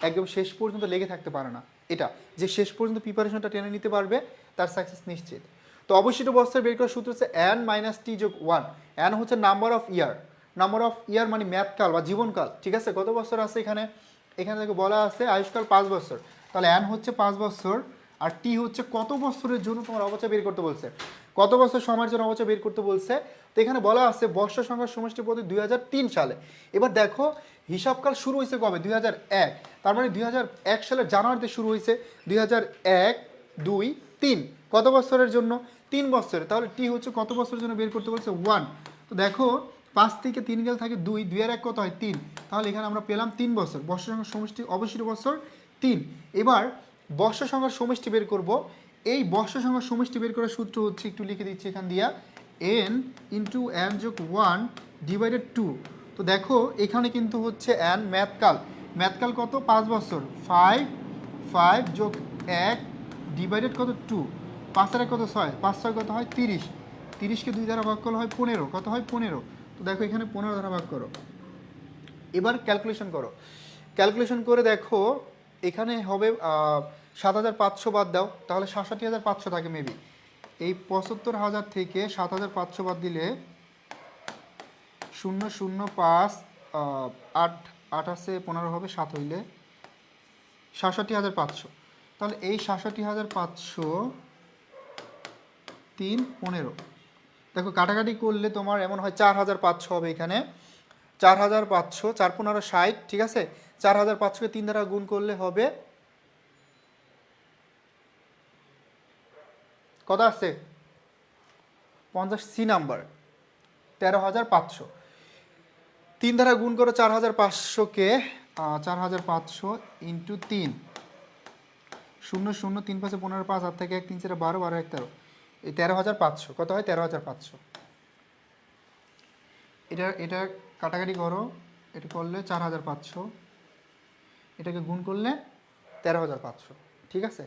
একদম শেষ পর্যন্ত লেগে থাকতে পারে না। এটা যে শেষ পর্যন্ত প্রিপারেশনটা টেনে নিতে পারবে তার সাকসেস নিশ্চিত। তো অবশিষ্ট বস্তুর বের করার সূত্র হচ্ছে n মাইনাস টি যোগ 1। n হচ্ছে number of year, number of year মানে ম্যাথকাল বা জীবনকাল, ঠিক আছে? কত বছর আছে এখানে? এখানে থেকে বলা আছে আয়ুষ্কাল 5 বছর, তাহলে n হচ্ছে 5 বছর, আর টি হচ্ছে কত বছরের জন্য তোমার অবচয় বের করতে বলছে, কত বছর সময়ের জন্য অবচয় বের করতে বলছে। তো এখানে বলা আছে বর্ষ সংখ্যার সমষ্টি পদ্ধতি 2003 সালে। এবার দেখো হিসাবকাল শুরু হয়েছে কবে? 2001, তার মানে 2001 সালের জানুয়ারিতে শুরু হয়েছে। 2001, 2, 3, কত বছরের জন্য? 3 বছরের। তাহলে টি হচ্ছে কত বছরের জন্য বের করতে বলছে? 1। তো দেখো 5 থেকে 3 গেলে থাকে 2, 2 আর 1 কত হয়? 3। তাহলে এখানে আমরা পেলাম 3 বছর। বর্ষ সংখ্যার সমষ্টি অবশিষ্ট বছর 3। এবার বর্ষ সংখ্যার সমষ্টি বের করব। এই বর্ষ সংখ্যার সমষ্টি বের করার সূত্র হচ্ছে, একটু লিখে দিচ্ছি এখান দিয়া, n ইন্টু n যোগ 1 ডিভাইডেড 2। তো দেখো এখানে কিন্তু হচ্ছে n ম্যাথকাল, ম্যাথকাল কত? 5 বছর, 5 যোগ 1 ডিভাইডেড কত? 2। 5 আর 1 কত? 6, 5 6 কত হয়? 30। 30কে 2 দ্বারা ভাগ করলে হয় 15, কত হয়? 15। তো দেখো এখানে 15 দ্বারা ভাগ করো। এবার ক্যালকুলেশন করো, ক্যালকুলেশন করে দেখো এখানে হবে ৭৫০০ বাদ দাও, তাহলে ৬৭৫০০ থাকে মেবি। এই ৭৫,০০০ থেকে ৭৫০০ বাদ দিলে 0,05 8 8 আছে 15 হবে, 7 হইলে ৬৭৫০০। তাহলে এই ৬৭৫০০ 3 15, দেখো কাটাকাটি করলে তোমার এমন হয় ৪৫০০ হবে এখানে। ৪৫০০, ৪ 15 60, ঠিক আছে? ৪৫০০কে 3 দ্বারা গুণ করলে হবে কত আসছে? 50 নাম্বার, ১৩৫০০। 3 দ্বারা গুণ করো ৪৫০০কে, ৪৫০০ ইন্টু 3, 0 0 3 5 15 5 8 থেকে 1 3 4 12 12 1 13, এই ১৩৫০০ কত হয়? ১৩৫০০। এটা কাটাকাটি করো, এটা করলে ৪৫০০, এটাকে গুণ করলে ১৩৫০০, ঠিক আছে?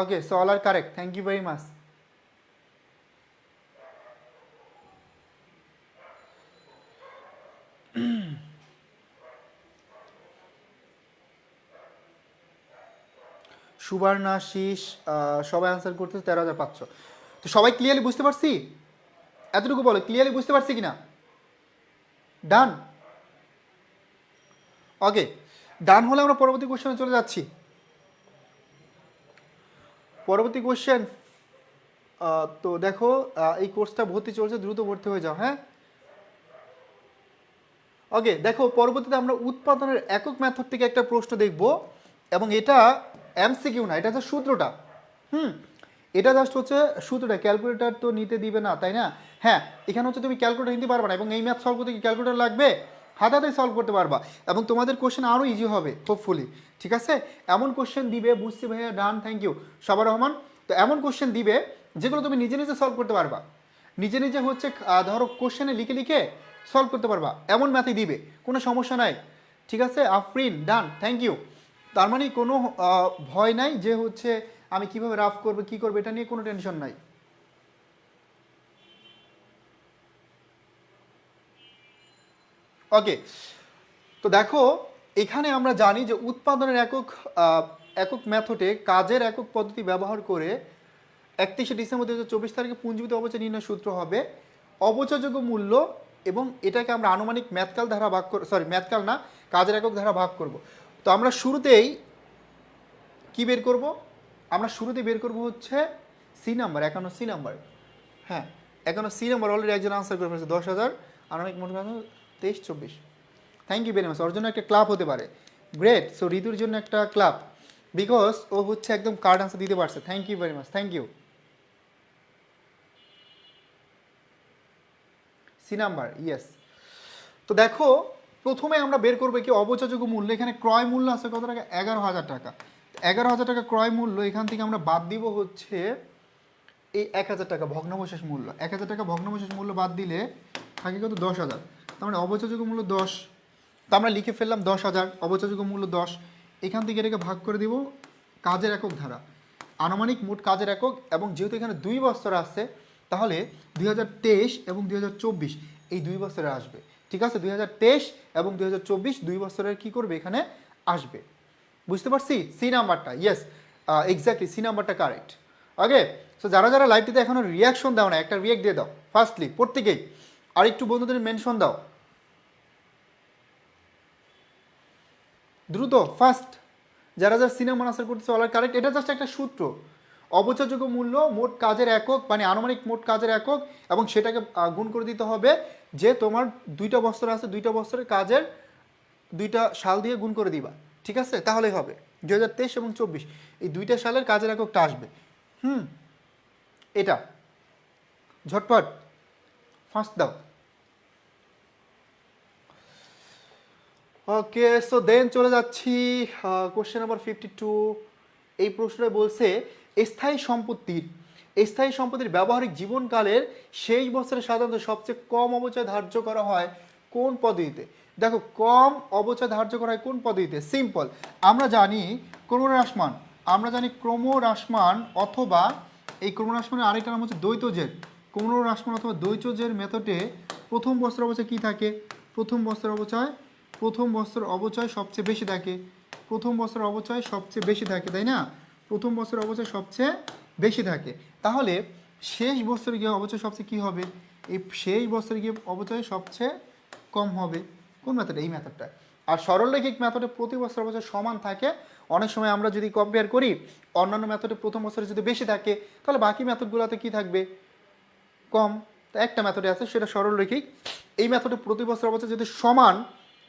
Okay, so all are correct. Thank you very much. সুবর্ণাশিস সবাই আনসার করতেছে ১৩৫০০। তো সবাই ক্লিয়ারলি বুঝতে পারছি? এতটুকু বলো, ক্লিয়ারলি বুঝতে পারছি কিনা? ডান? ওকে, ডান হলে আমরা পরবর্তী কোশ্চেনে চলে যাচ্ছি। পরবর্তী কোশ্চেন, তো দেখো এই কোর্সটা ভর্তি চলছে, দ্রুত ভর্তি হয়ে যাও, হ্যাঁ? ওকে, দেখো পরবর্তীতে আমরা উৎপাদনের একক মেথড থেকে একটা প্রশ্ন দেখব, এবং এটা এমসিকিউ না, এটা হচ্ছে সূত্রটা। এটা জাস্ট হচ্ছে সূত্রটা, ক্যালকুলেটর তো নিতে দিবে না, তাই না? হ্যাঁ, এখানে হচ্ছে তুমি ক্যালকুলেটর নিতে পারবে না, এবং এই ম্যাথ সলভ করতে কি ক্যালকুলেটর লাগবে? হাতে সলভ করতে পারবা, এবং তোমাদের কোশ্চেন আরও ইজি হবে হোপফুলি। ঠিক আছে, এমন কোশ্চেন দিবে, বুঝছি ভাইয়া, ডান, থ্যাংক ইউ সবার রহমান। তো এমন কোশ্চেন দিবে যেগুলো তুমি নিজে নিজে সলভ করতে পারবা, নিজে নিজে হচ্ছে ধরো কোশ্চেনে লিখে লিখে সলভ করতে পারবা, এমন ম্যাথই দিবে, কোনো সমস্যা নাই। ঠিক আছে, আফরিন, ডান, থ্যাংক ইউ। তার মানে কোনো ভয় নাই যে হচ্ছে আমি কিভাবে রাফ করবো, কি করবো, এটা নিয়ে কোনো টেনশন নাই। ওকে, তো দেখো এখানে আমরা জানি যে উৎপাদনের একক মেথডে কাজের একক পদ্ধতি ব্যবহার করে 31শে ডিসেম্বর 2024 তারিখে পুঞ্জীভূত অবচয় নির্ণয় সূত্র হবে অবচয়যোগ্য মূল্য, এবং এটাকে আমরা আনুমানিক ম্যাথকাল ধারা ভাগ করব, সরি ম্যাথকাল না, কাজের একক ধারা ভাগ করব। তো আমরা শুরুতেই কি বের করব? আমরা শুরুতে বের করব হচ্ছে সি নাম্বার, 51 সি নাম্বার। হ্যাঁ, 51 সি নাম্বার অলরেডি একজন আনসার করে ফেলেছে, 10,000 আনুমানিক মোট 23-24। থ্যাংক ইউ ভেরি মাচ, ওর জন্য একটা ক্লাব হতে পারে। গ্রেট, সো ঋতুর জন্য একটা ক্লাব, বিকজ ও হচ্ছে একদম কার্ড আনসার দিতে পারছে। Thank you very much, thank you. C number, yes. তো দেখো প্রথমে আমরা বের করবো কি অবচয়যোগ্য মূল্য। এখানে ক্রয় মূল্য আছে কত টাকা? 11,000 টাকা। 11,000 টাকা ক্রয় মূল্য, এখান থেকে আমরা বাদ দিব হচ্ছে এই 1,000 টাকা ভগ্নাবশেষ মূল্য। 1,000 টাকা ভগ্নাবশেষ মূল্য বাদ দিলে থাকে কত? 10,000। তার মানে অবচয়যোগ্য মূল্য 10। তো আমরা লিখে ফেললাম 10,000, অবচয়যোগ্য মূল্য 10। এখান থেকে এটাকে ভাগ করে দিব কাজের একক ধারা, আনুমানিক মোট কাজের একক, এবং যেহেতু এখানে 2 বছর আছে তাহলে 2023 এবং 2024 এই 2 বছরে আসবে। ঠিক আছে, 2023 এবং 2024 2 বছরের কি করবে এখানে আসবে। বুঝতে পারছি? সি নাম্বারটা, ইয়েস, এক্স্যাক্টলি সি নাম্বারটা কারেক্ট। ওকে, সো যারা যারা লাইভটিতে এখনো রিয়াকশন দাও না, একটা রিয়াক্ট দিয়ে দাও ফার্স্টলি প্রত্যেকেই, আর একটু বন্ধুদের মেনশন দাও দ্রুত, ফার্স্ট। যারা যারা সিনেমা আনসার করতেছে অল আর কারেক্ট। এটা জাস্ট একটা সূত্র, অবচয়যোগ্য মূল্য মোট কাজের একক, মানে আনুমানিক মোট কাজের একক, এবং সেটাকে গুণ করে দিতে হবে যে তোমার 2টা বছর আছে, 2টা বছরের কাজের 2টা সাল দিয়ে গুণ করে দিবা। ঠিক আছে, তাহলেই হবে 2023 এবং 24 এই 2টা সালের কাজের এককটা আসবে। এটা ঝটপট ফার্স্ট দাও। ওকে, সো দেন চলে যাচ্ছি কোশ্চেন নাম্বার 52। এই প্রশ্নটা বলছে স্থায়ী সম্পত্তির ব্যবহারিক জীবনকালের শেষ বছরে সাধারণত সবচেয়ে কম অবচয় ধার্য করা হয় কোন পদ্ধতিতে? দেখো, কম অবচয় ধার্য করা হয় কোন পদ্ধতিতে? সিম্পল, আমরা জানি ক্রমহ্রাসমান, আমরা জানি ক্রমহ্রাসমান, অথবা এই ক্রমহ্রাসমানের আরেকটা নাম হচ্ছে দ্বৈতজের। ক্রমহ্রাসমান অথবা দ্বৈতজের মেথডে প্রথম বছর অবচয় কী থাকে? প্রথম বছর অবচয় সবচেয়ে বেশি থাকে। প্রথম বছর অবচয় সবচেয়ে বেশি থাকে, তাই না? প্রথম বছর অবচয় সবচেয়ে বেশি থাকে, তাহলে শেষ বছরে গিয়ে অবচয় সবচেয়ে কী হবে? এই শেষ বছরে গিয়ে অবচয় সবচেয়ে কম হবে। কোন মেথড? এই মেথডটা। আর সরলরৈখিক মেথডে প্রতি বছর অবচয় সমান থাকে। অনেক সময় আমরা যদি কম্পেয়ার করি অন্যান্য মেথডে প্রথম বছরে যদি বেশি থাকে তাহলে বাকি মেথডগুলোতে কী থাকবে? কম। তো একটা মেথডে আছে সেটা সরলরৈখিক। এই মেথডে প্রতি বছর অবচয় যদি সমান,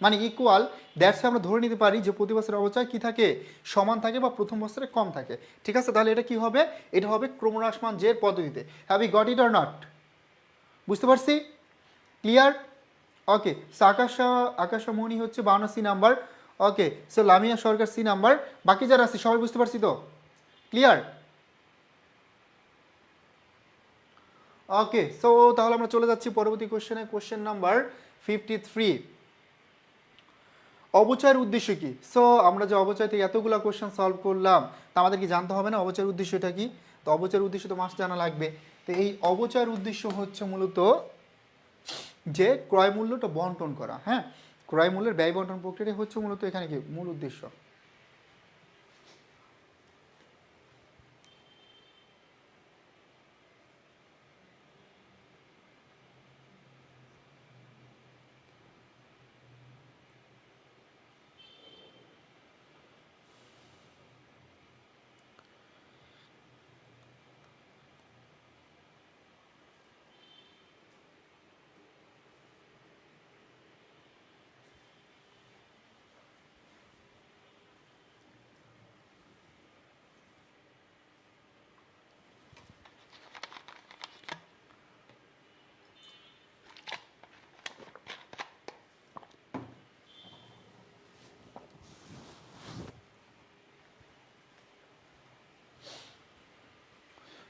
মানে ইকুয়াল, দ্যাটস আমরা ধরে নিতে পারি যে প্রতি বছর অবচয় কী থাকে? সমান থাকে, বা প্রথম বছরে কম থাকে। ঠিক আছে, তাহলে এটা কি হবে? এটা হবে ক্রমহ্রাসমান জের পদ্ধতিতে। Have you got it or not? বুঝতে পারছি? ক্লিয়ার? ওকে, সো আকাশামণি হচ্ছে 52 C number. Okay, so Lamia Sarkar C number. বাকি যারা আছে সবাই বুঝতে পারছি তো? ক্লিয়ার? ওকে, সো তাহলে আমরা চলে যাচ্ছি পরবর্তী কোশ্চেনে, কোশ্চেন নাম্বার 53। অবচয়ের উদ্দেশ্য কি? সো আমরা যে অবচয় থেকে এতগুলো কোশ্চেন সলভ করলাম, তা আমাদের কি জানতে হবে না অবচয়ের উদ্দেশ্যটা কি? তো অবচয়ের উদ্দেশ্য তো মাস্ট জানা লাগবে। তো এই অবচয়ের উদ্দেশ্য হচ্ছে মূলত যে ক্রয় মূল্যটা বন্টন করা। হ্যাঁ, ক্রয় মূল্যের ব্যয় বন্টন প্রক্রিয়াটি হচ্ছে মূলত এখানে কি মূল উদ্দেশ্য।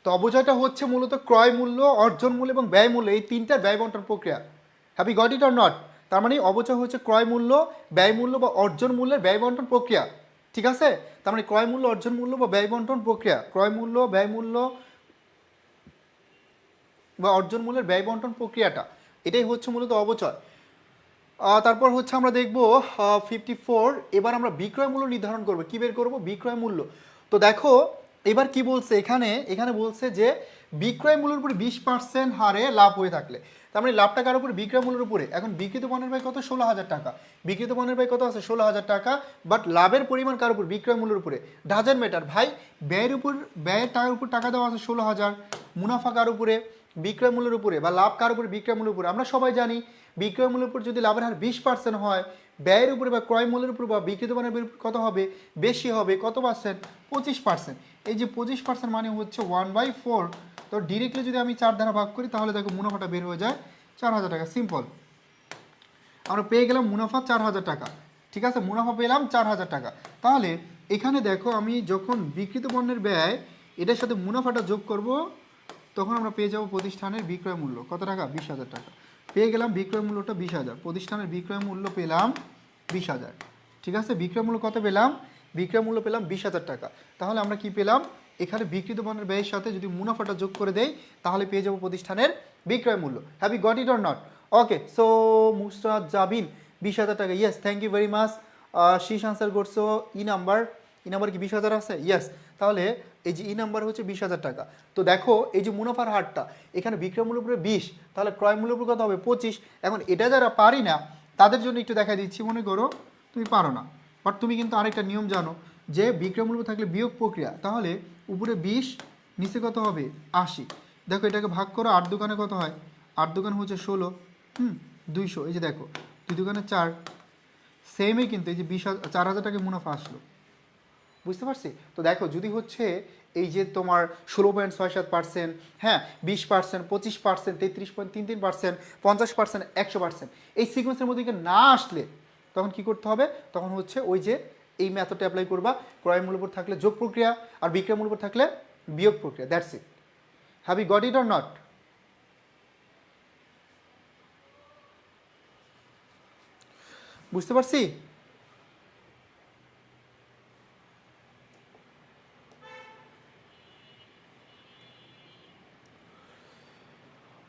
তো অবচয়টা হচ্ছে মূলত ক্রয় মূল্য, অর্জন মূল্য এবং ব্যয় মূল্য, এই তিনটার ব্যয় বন্টন প্রক্রিয়া। Have you got it or not? তার মানে অবচয় হচ্ছে ক্রয় মূল্য, ব্যয় মূল্য বা অর্জন মূল্যের ব্যয় বন্টন প্রক্রিয়া। ঠিক আছে, তার মানে ক্রয় মূল্য, অর্জন মূল্য বা ব্যয় বন্টন প্রক্রিয়া, ক্রয় মূল্য, ব্যয় মূল্য বা অর্জন মূল্যের ব্যয় বন্টন প্রক্রিয়াটা, এটাই হচ্ছে মূলত অবচয়। তারপর হচ্ছে আমরা দেখব 54, এবার আমরা বিক্রয় মূল্য নির্ধারণ করব। কি বের করব? বিক্রয় মূল্য। তো দেখো এবার কি বলছে এখানে, এখানে বলছে যে বিক্রয় মূল্যের উপরে 20% হারে লাভ হয়ে থাকলে, তার মানে লাভটা কার উপরে? বিক্রয় মূল্যের উপরে। এখন বিক্রিত পণ্যের ব্যয় কত? 16,000 টাকা। বিক্রিত পণ্যের ব্যয় কত আছে? 16,000 টাকা। বাট লাভের পরিমাণ কার উপর? বিক্রয় মূল্যের উপরে। ডাজেন্ট ম্যাটার ভাই, ব্যয়ের উপর, ব্যয়ের টাকার উপর টাকা দেওয়া আছে 16,000, মুনাফা কার উপরে? বিক্রয় মূল্যের উপরে। বা লাভ কার উপরে? বিক্রয় মূল্যের উপরে। আমরা সবাই জানি বিক্রয় মূল্যের উপর যদি লাভের হার 20% হয়, ব্যয়ের উপরে বা ক্রয় মূল্যের উপর বা বিক্রিত পণ্যের উপর কত হবে? বেশি হবে। কত পার্সেন্ট? 25%। এই যে 25% মানে হচ্ছে 1/4। তো ডিরেক্টলি যদি আমি 4 দ্বারা ভাগ করি তাহলে দেখো মুনাফাটা বের হয়ে যায় 4,000 টাকা। সিম্পল, আমরা পেয়ে গেলাম মুনাফা 4,000 টাকা। ঠিক আছে, মুনাফা পেলাম 4,000 টাকা। তাহলে এখানে দেখো আমি যখন বিক্রিত পণ্যের ব্যয় এটার সাথে মুনাফাটা যোগ করব, তখন আমরা পেয়ে যাব প্রতিষ্ঠানের বিক্রয় মূল্য কত টাকা? 20,000 টাকা। পেয়ে গেলাম বিক্রয় মূল্যটা 20,000, প্রতিষ্ঠানের বিক্রয় মূল্য পেলাম 20,000। ঠিক আছে, বিক্রয় মূল্য কত পেলাম? বিক্রয় মূল্য পেলাম 20,000 টাকা। তাহলে আমরা কি পেলাম? এখানে বিক্রিত পণ্যের ব্যয়ের সাথে যদি মুনাফাটা যোগ করে দেই তাহলে পেয়ে যাব প্রতিষ্ঠানের বিক্রয় মূল্য। Have you got it or not? Okay, so Mustad Jabin 20,000 টাকা। Yes, thank you very much. শীষ আনসার করছো ই নাম্বার, ই নাম্বার কি 20,000 আছে? ইয়েস। তাহলে এই যে ই নাম্বার হচ্ছে 20,000 টাকা। তো দেখো এই যে মুনাফার হারটা, এখানে বিক্রয় মূল্যের উপরে 20, তাহলে ক্রয় মূল্যের উপরে কত হবে? 25। এখন এটা যারা পারি না তাদের জন্য একটু দেখা দিচ্ছি। মনে করো তুমি পারো না, বাট তুমি কিন্তু আরেকটা নিয়ম জানো যে বিক্রয় মূল্য থাকলে বিয়োগ প্রক্রিয়া, তাহলে উপরে 20, নিচে কত হবে? 80। দেখো এটাকে ভাগ করো, 8 দোকানে কত হয়? 8 দোকানে হচ্ছে 16, 200। এই যে দেখো 2 দোকানে 4, সেমই কিন্তু এই যে 4,000 টাকা মুনাফা আসলো। বুঝতে পারছি? তো দেখো যদি হচ্ছে এই যে তোমার 16.67%, হ্যাঁ 20%, 25%, 33.33%, 50%, 100%, এই সিকোয়েন্সের মধ্যে না আসলে তখন কি করতে হবে? তখন হচ্ছে ওই যে এই মেথডটা অ্যাপ্লাই করবা, ক্রয় মূল্য উপর থাকলে যোগ প্রক্রিয়া আর বিক্রয় মূল্য উপর থাকলে বিয়োগ প্রক্রিয়া। That's it. Have you got it or not? বুঝতে পারছি?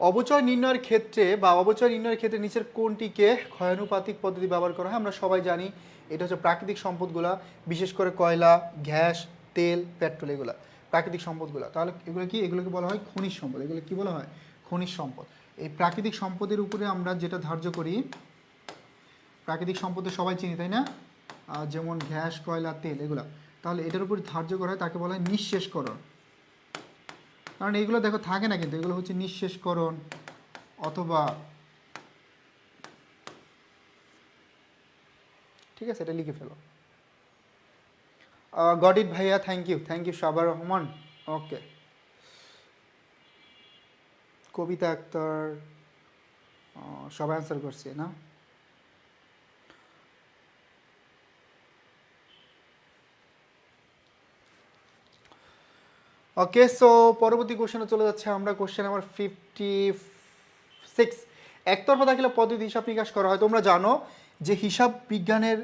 অবচয় নির্ণয়ের ক্ষেত্রে বা অবচয় নির্ণয়ের ক্ষেত্রে নিচের কোনটিকে ক্ষয়ানুপাতিক পদ্ধতি ব্যবহার করা হয়? আমরা সবাই জানি এটা হচ্ছে প্রাকৃতিক সম্পদগুলা, বিশেষ করে কয়লা, গ্যাস, তেল, পেট্রোল, এগুলা প্রাকৃতিক সম্পদগুলা। তাহলে এগুলো কি? এগুলোকে বলা হয় খনিজ সম্পদ। এগুলো কি বলা হয়? খনিজ সম্পদ। এই প্রাকৃতিক সম্পদের উপরে আমরা যেটা ধার্য করি, প্রাকৃতিক সম্পদে সবাই চিনি তাই না? যেমন গ্যাস, কয়লা, তেল, এগুলা। তাহলে এটার উপর ধার্য করা হয়, তাকে বলা হয় নিঃশেষকরণ। কারণ এইগুলো দেখো থাকে না, কিন্তু এগুলো হচ্ছে নিঃশেষকরণ অথবা, ঠিক আছে, এটা লিখে ফেলো। গট ইট ভাইয়া, থ্যাংক ইউ, থ্যাংক ইউ সাবার রহমান। ওকে, কবিতা আক্তার, সবাই অ্যান্সার করছে না? ওকে, সো পরবর্তী কোশ্চেনে চলে যাচ্ছে আমরা। কোশ্চেন নাম্বার 56, একতরফা দাখিলা পদ্ধতি হিসাব নিকাশ করা হয়। তোমরা জানো যে হিসাব বিজ্ঞানের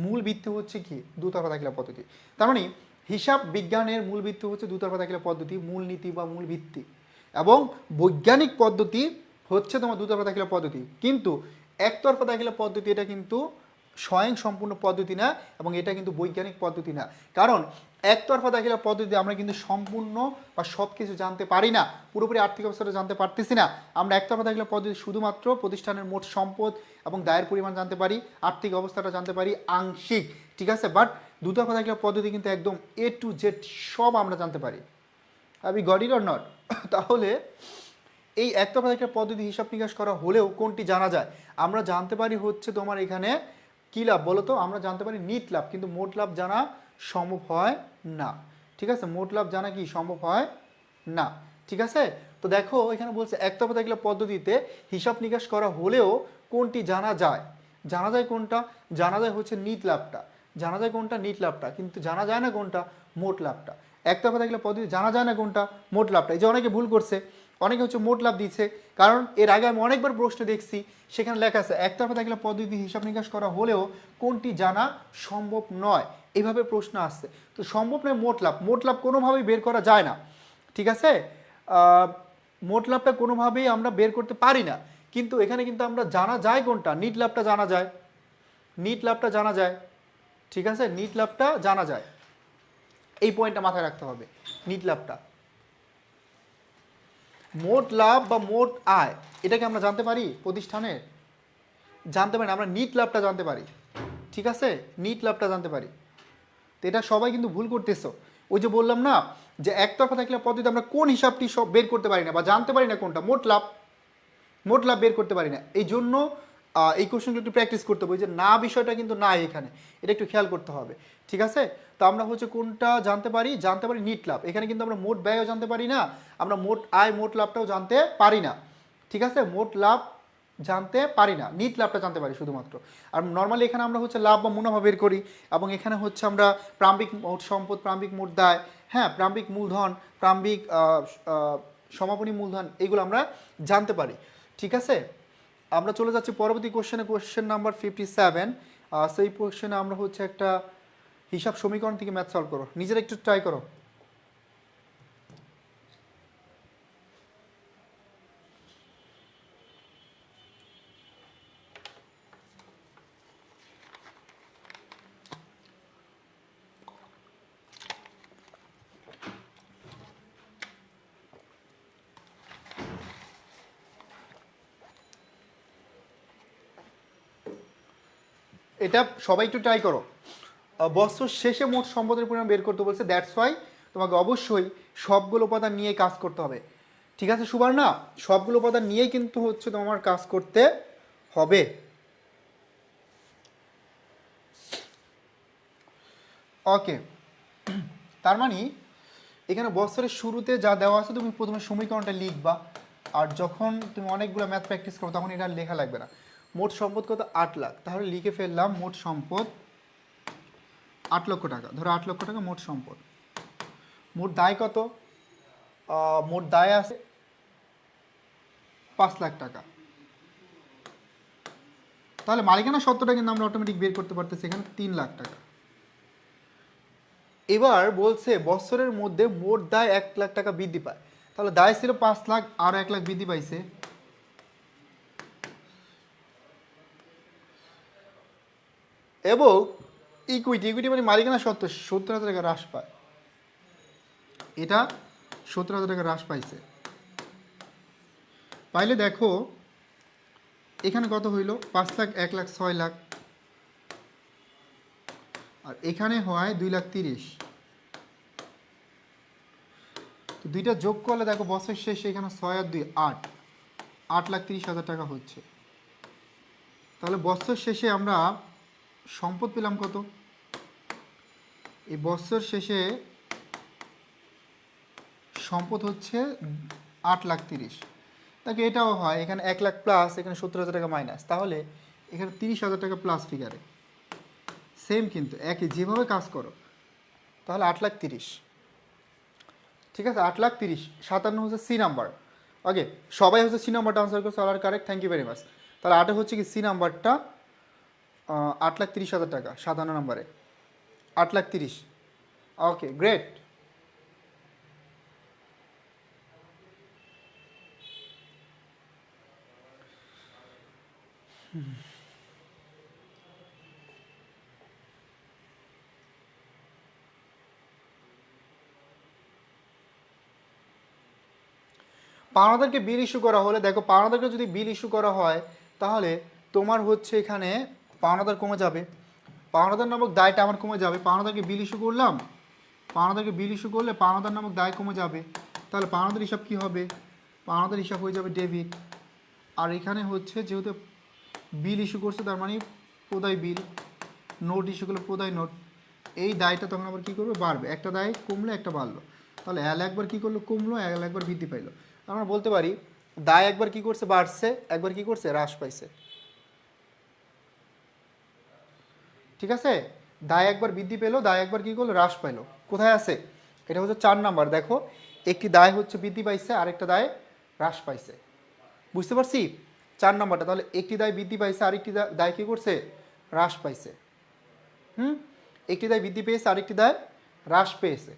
মূল ভিত্তি হচ্ছে কি? দুতরফা দাখিলা পদ্ধতি। তার মানে হিসাব বিজ্ঞানের মূল ভিত্তি হচ্ছে দুতরফা দাখিলা পদ্ধতি, মূল নীতি বা মূল ভিত্তি। এবং বৈজ্ঞানিক পদ্ধতি হচ্ছে তোমার দুতরফা দাখিলা পদ্ধতি। কিন্তু একতরফা দাখিলা পদ্ধতি এটা কিন্তু স্বয়ং সম্পূর্ণ পদ্ধতি না, এবং এটা কিন্তু বৈজ্ঞানিক পদ্ধতি না। কারণ একতরফা দাখিলা পদ্ধতি আমরা কিন্তু সম্পূর্ণ বা সব কিছু জানতে পারি না, পুরোপুরি আর্থিক অবস্থাটা জানতে পারতেছি না। আমরা একতরফা দাখিলা পদ্ধতি শুধুমাত্র প্রতিষ্ঠানের মোট সম্পদ এবং দায়ের পরিমাণ জানতে পারি, আর্থিক অবস্থাটা জানতে পারি আংশিক। ঠিক আছে, বাট দুতরফা দাখিলা পদ্ধতি কিন্তু একদম A to Z সব আমরা জানতে পারি। আমি গট ইট অর নট? তাহলে এই একতরফা দাখিলা পদ্ধতি হিসাব নিকাশ করা হলেও কোনটি জানা যায়? আমরা জানতে পারি হচ্ছে তোমার এখানে কী লাভ বলো তো? আমরা জানতে পারি নিট লাভ, কিন্তু মোট লাভ জানা সম্ভব হয় না। ঠিক আছে, মোট লাভ জানা কি সম্ভব হয় না। ঠিক আছে, তো দেখো এখানে বলছে একতরফা দাখিলা পদ্ধতিতে হিসাব নিকাশ করা হলেও কোনটি জানা যায়? জানা যায় কোনটা? জানা যায় হচ্ছে নিট লাভটা। জানা যায় কোনটা, নিট লাভটা, কিন্তু জানা যায় না কোনটা, মোট লাভটা। একতরফা থাকলে পদ্ধতি জানা যায় না কোনটা, মোট লাভটা। এই যে অনেকে ভুল করছে, অনেকে হচ্ছে মোট লাভ দিচ্ছে, কারণ এর আগে আমি অনেকবার প্রশ্ন দেখছি সেখানে লেখা আছে একতরফা থাকলে পদ্ধতি হিসাব নিকাশ করা হলেও কোনটি জানা সম্ভব নয়, এইভাবে প্রশ্ন আসছে। তো সম্ভব নয় মোট লাভ, মোট লাভ কোনোভাবেই বের করা যায় না, ঠিক আছে। মোট লাভটা কোনোভাবেই আমরা বের করতে পারি না, কিন্তু এখানে কিন্তু আমরা জানা যায় কোনটা, নিট লাভটা জানা যায়, নিট লাভটা জানা যায়, ঠিক আছে, নিট লাভটা জানা যায়। এই পয়েন্টটা মাথায় রাখতে হবে, নিট লাভটা। মোট লাভ বা মোট আয় এটাকে আমরা জানতে পারি প্রতিষ্ঠানের, জানতে পারি না, আমরা নিট লাভটা জানতে পারি, ঠিক আছে, নিট লাভটা জানতে পারি। তো এটা সবাই কিন্তু ভুল করতেছো। ওই যে বললাম না যে একতরফা থাকলে পদ্ধতি আমরা কোন হিসাবটি সব বের করতে পারি না বা জানতে পারি না কোনটা, মোট লাভ, মোট লাভ বের করতে পারি না। এই জন্য এই কোশ্চেনগুলো একটু প্র্যাকটিস করতে হবে, ওই যে না বিষয়টা কিন্তু নাই এখানে, এটা একটু খেয়াল করতে হবে, ঠিক আছে। তো আমরা হচ্ছে কোনটা জানতে পারি, জানতে পারি নিট লাভ। এখানে কিন্তু আমরা মোট ব্যয়ও জানতে পারি না, আমরা মোট আয় মোট লাভটাও জানতে পারি না, ঠিক আছে, মোট লাভ জানতে পারি না, নিট লাভটা জানতে পারি শুধুমাত্র। আর নর্মালি এখানে আমরা হচ্ছে লাভ বা মুনাফা বের করি, এবং এখানে হচ্ছে আমরা প্রারম্ভিক মোট সম্পদ, প্রারম্ভিক মোট দায়, হ্যাঁ, প্রারম্ভিক মূলধন, প্রারম্ভিক সমাপনী মূলধন, এইগুলো আমরা জানতে পারি, ঠিক আছে। আমরা চলে যাচ্ছি পরবর্তী কোশ্চেনে, কোশ্চেন নাম্বার 57। সেই কোশ্চেনে আমরা হচ্ছে একটা হিসাব সমীকরণ থেকে ম্যাথ সলভ করো, নিজেরা একটু ট্রাই করো। এটা সবাই একটু ট্রাই করো। বছর শেষে মোট সম্পদের পরিমাণ বের করতে বলছে, দ্যাটস ওয়াই তোমাকে অবশ্যই সবগুলো উপাদান নিয়ে কাজ করতে হবে, ঠিক আছে সুবর্ণা, সবগুলো উপাদান নিয়েই কিন্তু হচ্ছে তোমার কাজ করতে হবে। ওকে, তার মানে এখানে বছরের শুরুতে যা দেওয়া আছে তুমি প্রথমে সমীকরণটা লিখবা, আর যখন তুমি অনেকগুলো ম্যাথ প্র্যাকটিস করো তখন এটা লেখা লাগবে না। মোট সম্পদ কত, 8 লাখ, তাহলে লিখে ফেললাম মোট সম্পদ 8 লক্ষ টাকা, ধরো 8 লক্ষ টাকা মোট সম্পদ। মোট দায় কত, মোট দায় আছে 5 লাখ টাকা, তাহলে মালিকানা সত্ত্বটা কিন্তু আমরা অটোমেটিক বের করতে পারতেছি এখানে 3 লাখ টাকা। এবার বলছে বছরের মধ্যে মোট দায় 1 লাখ টাকা বৃদ্ধি পায়, তাহলে দায় ছিল 5 লাখ, আরও 1 লাখ বৃদ্ধি পাইছে, এবং ইকুইটি, ইকুইটি মানে মালিকানা সত্ত্ব 70,000 টাকা হ্রাস পায়, এটা 70,000 টাকা হ্রাস পাইছে। পাইলে দেখো এখানে কত হইল, 5 লাখ, 1 লাখ, 6 লাখ, আর এখানে হয় 2,30,000। তো দুইটা যোগ করলে দেখো বছর শেষে এখানে 6 আর 2 8, 8,30,000 টাকা হচ্ছে। তাহলে বছর শেষে আমরা সম্পদ পেলাম কত, এই বছর শেষে সম্পদ হচ্ছে 8,30,000। তাকে এটাও হয়, এখানে 1 লাখ প্লাস, এখানে 70,000 টাকা মাইনাস, তাহলে এখানে 30,000 টাকা প্লাস ফিগারে, সেম কিন্তু একই যেভাবে কাজ করো, তাহলে 8,30,000, ঠিক আছে, 8,30,000, 57 হচ্ছে সি নাম্বার। ওকে, সবাই হচ্ছে সি নাম্বারটা আনসার করছে, all are correct, thank you very much. তাহলে 8 হচ্ছে কি সি নাম্বারটা, 8,30,000 টাকা 57 নম্বরে, 8,30,000। ওকে, গ্রেট। পাওনাদারকে বিল ইস্যু করা হলে দেখো, পাওনাদারকে যদি বিল ইস্যু করা হয় তাহলে তোমার হচ্ছে এখানে পাওনাদার কমে যাবে, পাওনাদার নামক দায়টা আমার কমে যাবে। পাওনাদারকে বিল ইস্যু করলাম, পাওনাদারকে বিল ইস্যু করলে পাওনাদার নামক দায় কমে যাবে, তাহলে পাওনাদার হিসাব কী হবে, পাওনাদার হিসাব হয়ে যাবে ডেবিট। আর এখানে হচ্ছে যেহেতু বিল ইস্যু করছে তার মানে প্রদায় বিল, নোট ইস্যু করলে প্রদায় নোট, এই দায়টা তখন আবার কী করবে, বাড়বে, একটা দায় কমলে একটা বাড়লো, তাহলে এল একবার কী করলো, কমলো, এল একবার বৃদ্ধি পাইলো। আমরা বলতে পারি দায় একবার কি করছে, বাড়ছে, একবার কি করছে, হ্রাস পাইছে, ঠিক আছে। দায় একবার বৃদ্ধি পেলো, দায় একবার কী করলো, হ্রাস পাইলো। কোথায় আছে? এটা হচ্ছে 4 নাম্বার। দেখো একটি দায় হচ্ছে বৃদ্ধি পাইছে, আরেকটা দায় হ্রাস পাইছে। বুঝতে পারছি? 4 নাম্বারটা। তাহলে একটি দায় বৃদ্ধি পাইছে, আরেকটি দায় কী করছে, হ্রাস পাইছে। একটি দায় বৃদ্ধি পেয়েছে, আরেকটি দায় হ্রাস পেয়েছে।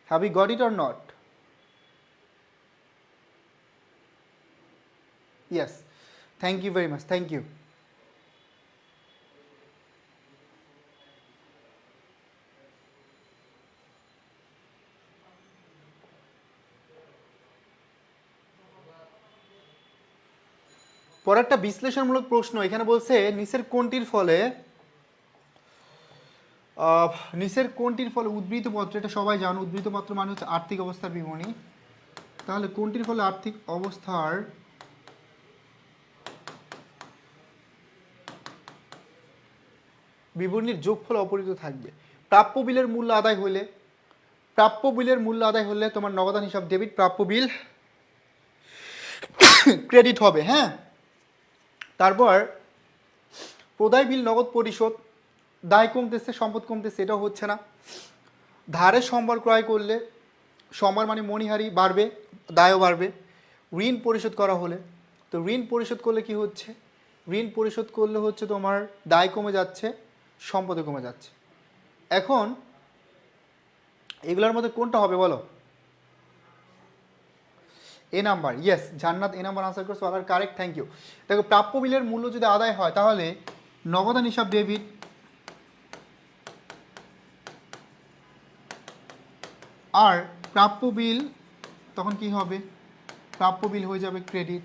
Have you got it or not? Yes, thank you very much, thank you. পরেরটা বিশ্লেষণমূলক প্রশ্ন। এখানে বলছে নিচের কোনটির ফলে উদ্বৃত্ত পত্র, এটা সবাই জানো, উদ্বৃত্ত পত্র মানে হচ্ছে আর্থিক অবস্থার বিবরণী। তাহলে কোনটির ফলে আর্থিক অবস্থার বিবরণীর যোগফল অপরিবর্তিত থাকবে? প্রাপ্য বিলের মূল্য আদায় হলে, তোমার নগদান হিসাব ডেবিট, প্রাপ্য বিল ক্রেডিট হবে। হ্যাঁ, তারপর প্রদায় বিল নগদ পরিশোধ, দায় কমতেছে, সম্পদ কমতেছে, এটাও হচ্ছে না। ধারে সম্বল ক্রয় করলে, সম্বল মানে মণিহারি বাড়বে, দায়ও বাড়বে। ঋণ পরিশোধ করা হলে, তো ঋণ পরিশোধ করলে কি হচ্ছে, ঋণ পরিশোধ করলে হচ্ছে তোমার দায় কমে যাচ্ছে, সম্পদও কমে যাচ্ছে। এখন এগুলোর মধ্যে কোনটা হবে বলো? এ নাম্বার। ইয়েস, জান্নাত এ নাম্বার আনসার করছো, আবার কারেক্ট, থ্যাংক ইউ। দেখো প্রাপ্য বিলের মূল্য যদি আদায় হয় তাহলে নগদান হিসাব ডেবিট, আর প্রাপ্য বিল তখন কি হবে, প্রাপ্য বিল হয়ে যাবে ক্রেডিট।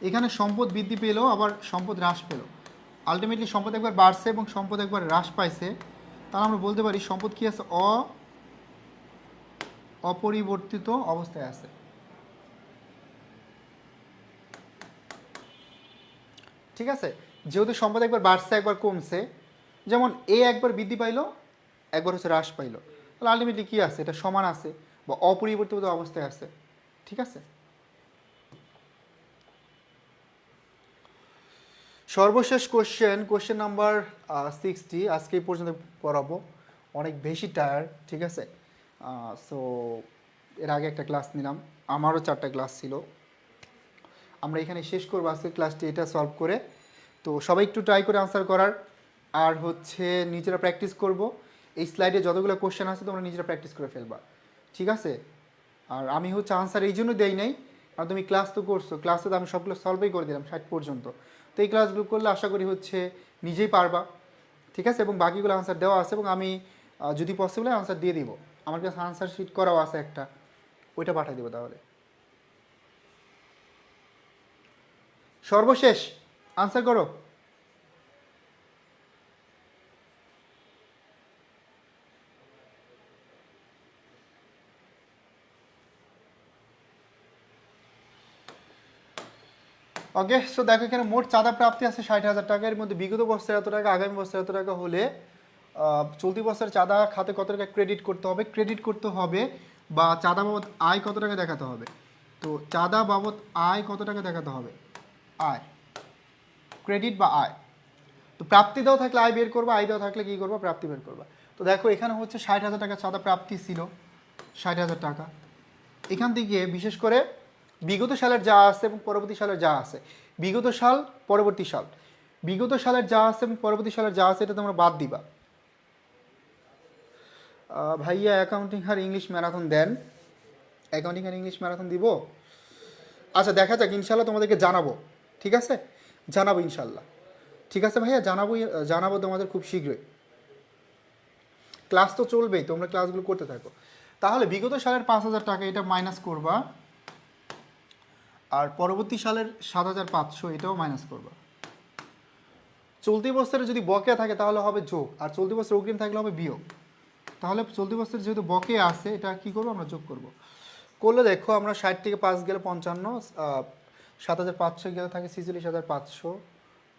এখানে সম্পদ বৃদ্ধি পেলো, আবার সম্পদ হ্রাস পেলো। আলটিমেটলি সম্পদ একবার বাড়ছে এবং সম্পদ একবার হ্রাস পাইছে, তাহলে আমরা বলতে পারি সম্পদ কি আছে, অপরিবর্তিত অবস্থায় আছে। ঠিক আছে, যেহেতু সম্পদ একবার বাড়ছে একবার কমছে, যেমন এ একবার বৃদ্ধি পাইলো, একবার হচ্ছে হ্রাস পাইলো, তাহলে আলটিমেটলি কি আছে, এটা সমান আছে বা অপরিবর্তিত অবস্থায় আছে। ঠিক আছে, সর্বশেষ কোশ্চেন নাম্বার 60। আজকে এই পর্যন্ত পড়াবো, অনেক বেশি টায়ার। ঠিক আছে, সো এর আগে একটা ক্লাস নিলাম, আমারও 4টা ক্লাস ছিল, আমরা এখানে শেষ করবো আজকের ক্লাসটি এটা সলভ করে। তো সবাই একটু ট্রাই করে আনসার করার, আর হচ্ছে নিজেরা প্র্যাকটিস করব। এই স্লাইডে যতগুলো কোশ্চেন আছে তোমরা নিজেরা প্র্যাকটিস করে ফেলবা। ঠিক আছে, আর আমি হচ্ছে আনসার এই জন্য দেই নাই, আর তুমি ক্লাস তো করছো, ক্লাসে তো আমি সবগুলো সলভই করে দিলাম 60 পর্যন্ত। তো এই ক্লাসগুলো করলে আশা করি হচ্ছে নিজেই পারবা। ঠিক আছে, এবং বাকিগুলো আনসার দেওয়া আছে, এবং আমি যদি পসিবল হয় আনসার দিয়ে দিব। আমার কাছে আনসার শিট করাও আছে একটা, ওইটা পাঠিয়ে দেবো। তাহলে সর্বশেষ আনসার করো। ওকে, সো দেখো এখানে মোট চাঁদা প্রাপ্তি আছে 60,000 টাকা। এর মধ্যে বিগত বছর এত টাকা, আগামী বছর এত টাকা হলে চলতি বছরের চাঁদা খাতে কত টাকা ক্রেডিট করতে হবে, বা চাঁদা বাবদ আয় কত টাকা দেখাতে হবে। তো চাঁদা বাবদ আয় কত টাকা দেখাতে হবে, আয়, ক্রেডিট বা আয়। তো প্রাপ্তি দেওয়া থাকলে আয় বের করবা, আয় দেওয়া থাকলে কী করবা, প্রাপ্তি বের করবা। তো দেখো এখানে হচ্ছে 60,000 টাকা চাঁদা প্রাপ্তি ছিল, 60,000 টাকা। এখান থেকে বিশেষ করে বিগত সালের যা আছে এবং পরবর্তী সালের যা আছে, বিগত সাল পরবর্তী সাল, বিগত সালের যা আছে এবং পরবর্তী সালের যা আছে এটা তোমরা বাদ দিবা। ভাইয়া অ্যাকাউন্টিং আর ইংলিশ ম্যারাথন দেন, অ্যাকাউন্টিং আর ইংলিশ ম্যারাথন দিব। আচ্ছা দেখা যাক, ইনশাল্লাহ তোমাদেরকে জানাবো। ঠিক আছে, জানাবো ইনশাল্লাহ। ঠিক আছে ভাইয়া, জানাবো তোমাদের খুব শীঘ্রই। ক্লাস তো চলবেই, তোমরা ক্লাসগুলো করতে থাকো। তাহলে বিগত সালের 5,000 টাকা এটা মাইনাস করবা, আর পরবর্তী সালের 7,500 এটাও মাইনাস করবা। চলতি বছরে যদি বকেয়া থাকে তাহলে হবে যোগ, আর চলতি বছর অগ্রিম থাকলে হবে বিয়োগ। তাহলে চলতি বছর যেহেতু বকেয়া আছে, এটা কি করবো, আমরা যোগ করব। করলে দেখো আমরা 60 থেকে 5 গেলে 55, 7,500 গেলে থাকে 46,500,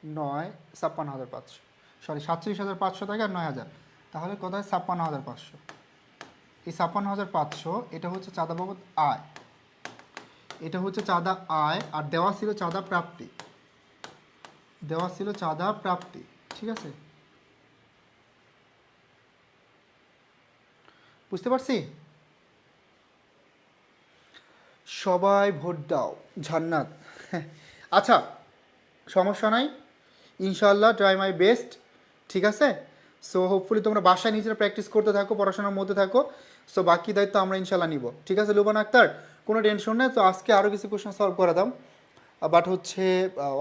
9, 56,500, সরি 47,500 থাকে আর 9,000, তাহলে কত হয় 56,500। এই 56,500 এটা হচ্ছে চাঁদা বাবদ আয়, এটা হচ্ছে চাঁদা আয়, আর দেওয়া ছিল চাঁদা প্রাপ্তি, দেওয়া ছিল চাঁদা প্রাপ্তি। ঠিক আছে, বুঝতে পারছি? সবাই ভোট দাও জান্নাত। আচ্ছা, সমস্যা নাই, ইনশাল্লাহ ট্রাই মাই বেস্ট। ঠিক আছে, সো হোপফুলি তোমরা বাসায় নিজেরা প্র্যাকটিস করতে থাকো, পড়াশোনার মধ্যে থাকো। সো বাকি দায়িত্ব আমরা ইনশাল্লাহ নিব। ঠিক আছে লুবানা আক্তার, কোনো টেনশন নেই। তো আজকে আরও কিছু কোশ্চেন সলভ করে দাম, বাট হচ্ছে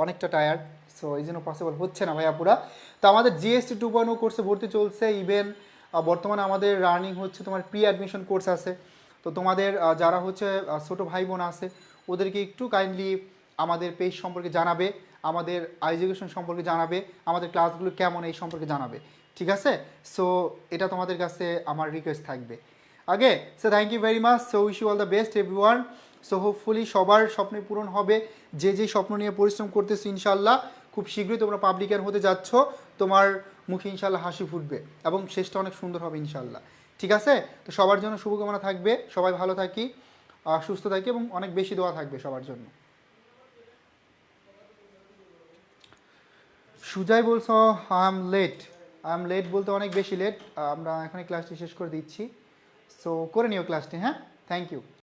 অনেকটা টায়ার্ড, সো এই জন্য পসিবল হচ্ছে না ভাইয়া পুরা। তো আমাদের জিএসটি 2.0 কোর্সে ভর্তি চলছে। ইভেন বর্তমানে আমাদের রানিং হচ্ছে তোমার প্রি অ্যাডমিশন কোর্স আছে। তো তোমাদের যারা হচ্ছে ছোটো ভাই বোন আছে, ওদেরকে একটু কাইন্ডলি আমাদের পেজ সম্পর্কে জানাবে, আমাদের এডুকেশন সম্পর্কে জানাবে, আমাদের ক্লাসগুলো কেমন এই সম্পর্কে জানাবে। ঠিক আছে, সো এটা তোমাদের কাছে আমার রিকোয়েস্ট থাকবে। আগে so thank you very much. So wish you all the best everyone. So hopefully সবার স্বপ্ন পূরণ হবে, যে যে স্বপ্ন নিয়ে পরিশ্রম করতেছো ইনশাল্লাহ খুব শীঘ্রই তোমরা পাবলিকের হতে যাচ্ছ, তোমার মুখে ইনশাল্লাহ হাসি ফুটবে এবং শেষটা অনেক সুন্দর হবে ইনশাল্লাহ। ঠিক আছে, তো সবার জন্য শুভকামনা থাকবে, সবাই ভালো থাকি, সুস্থ থাকি এবং অনেক বেশি দোয়া থাকবে সবার জন্য। সুজয় বলছো আই এম লেট বলতে অনেক বেশি লেট। আমরা এখনই ক্লাসটি শেষ করে দিচ্ছি, সো করে নিও ক্লাসটি। হ্যাঁ, থ্যাংক ইউ।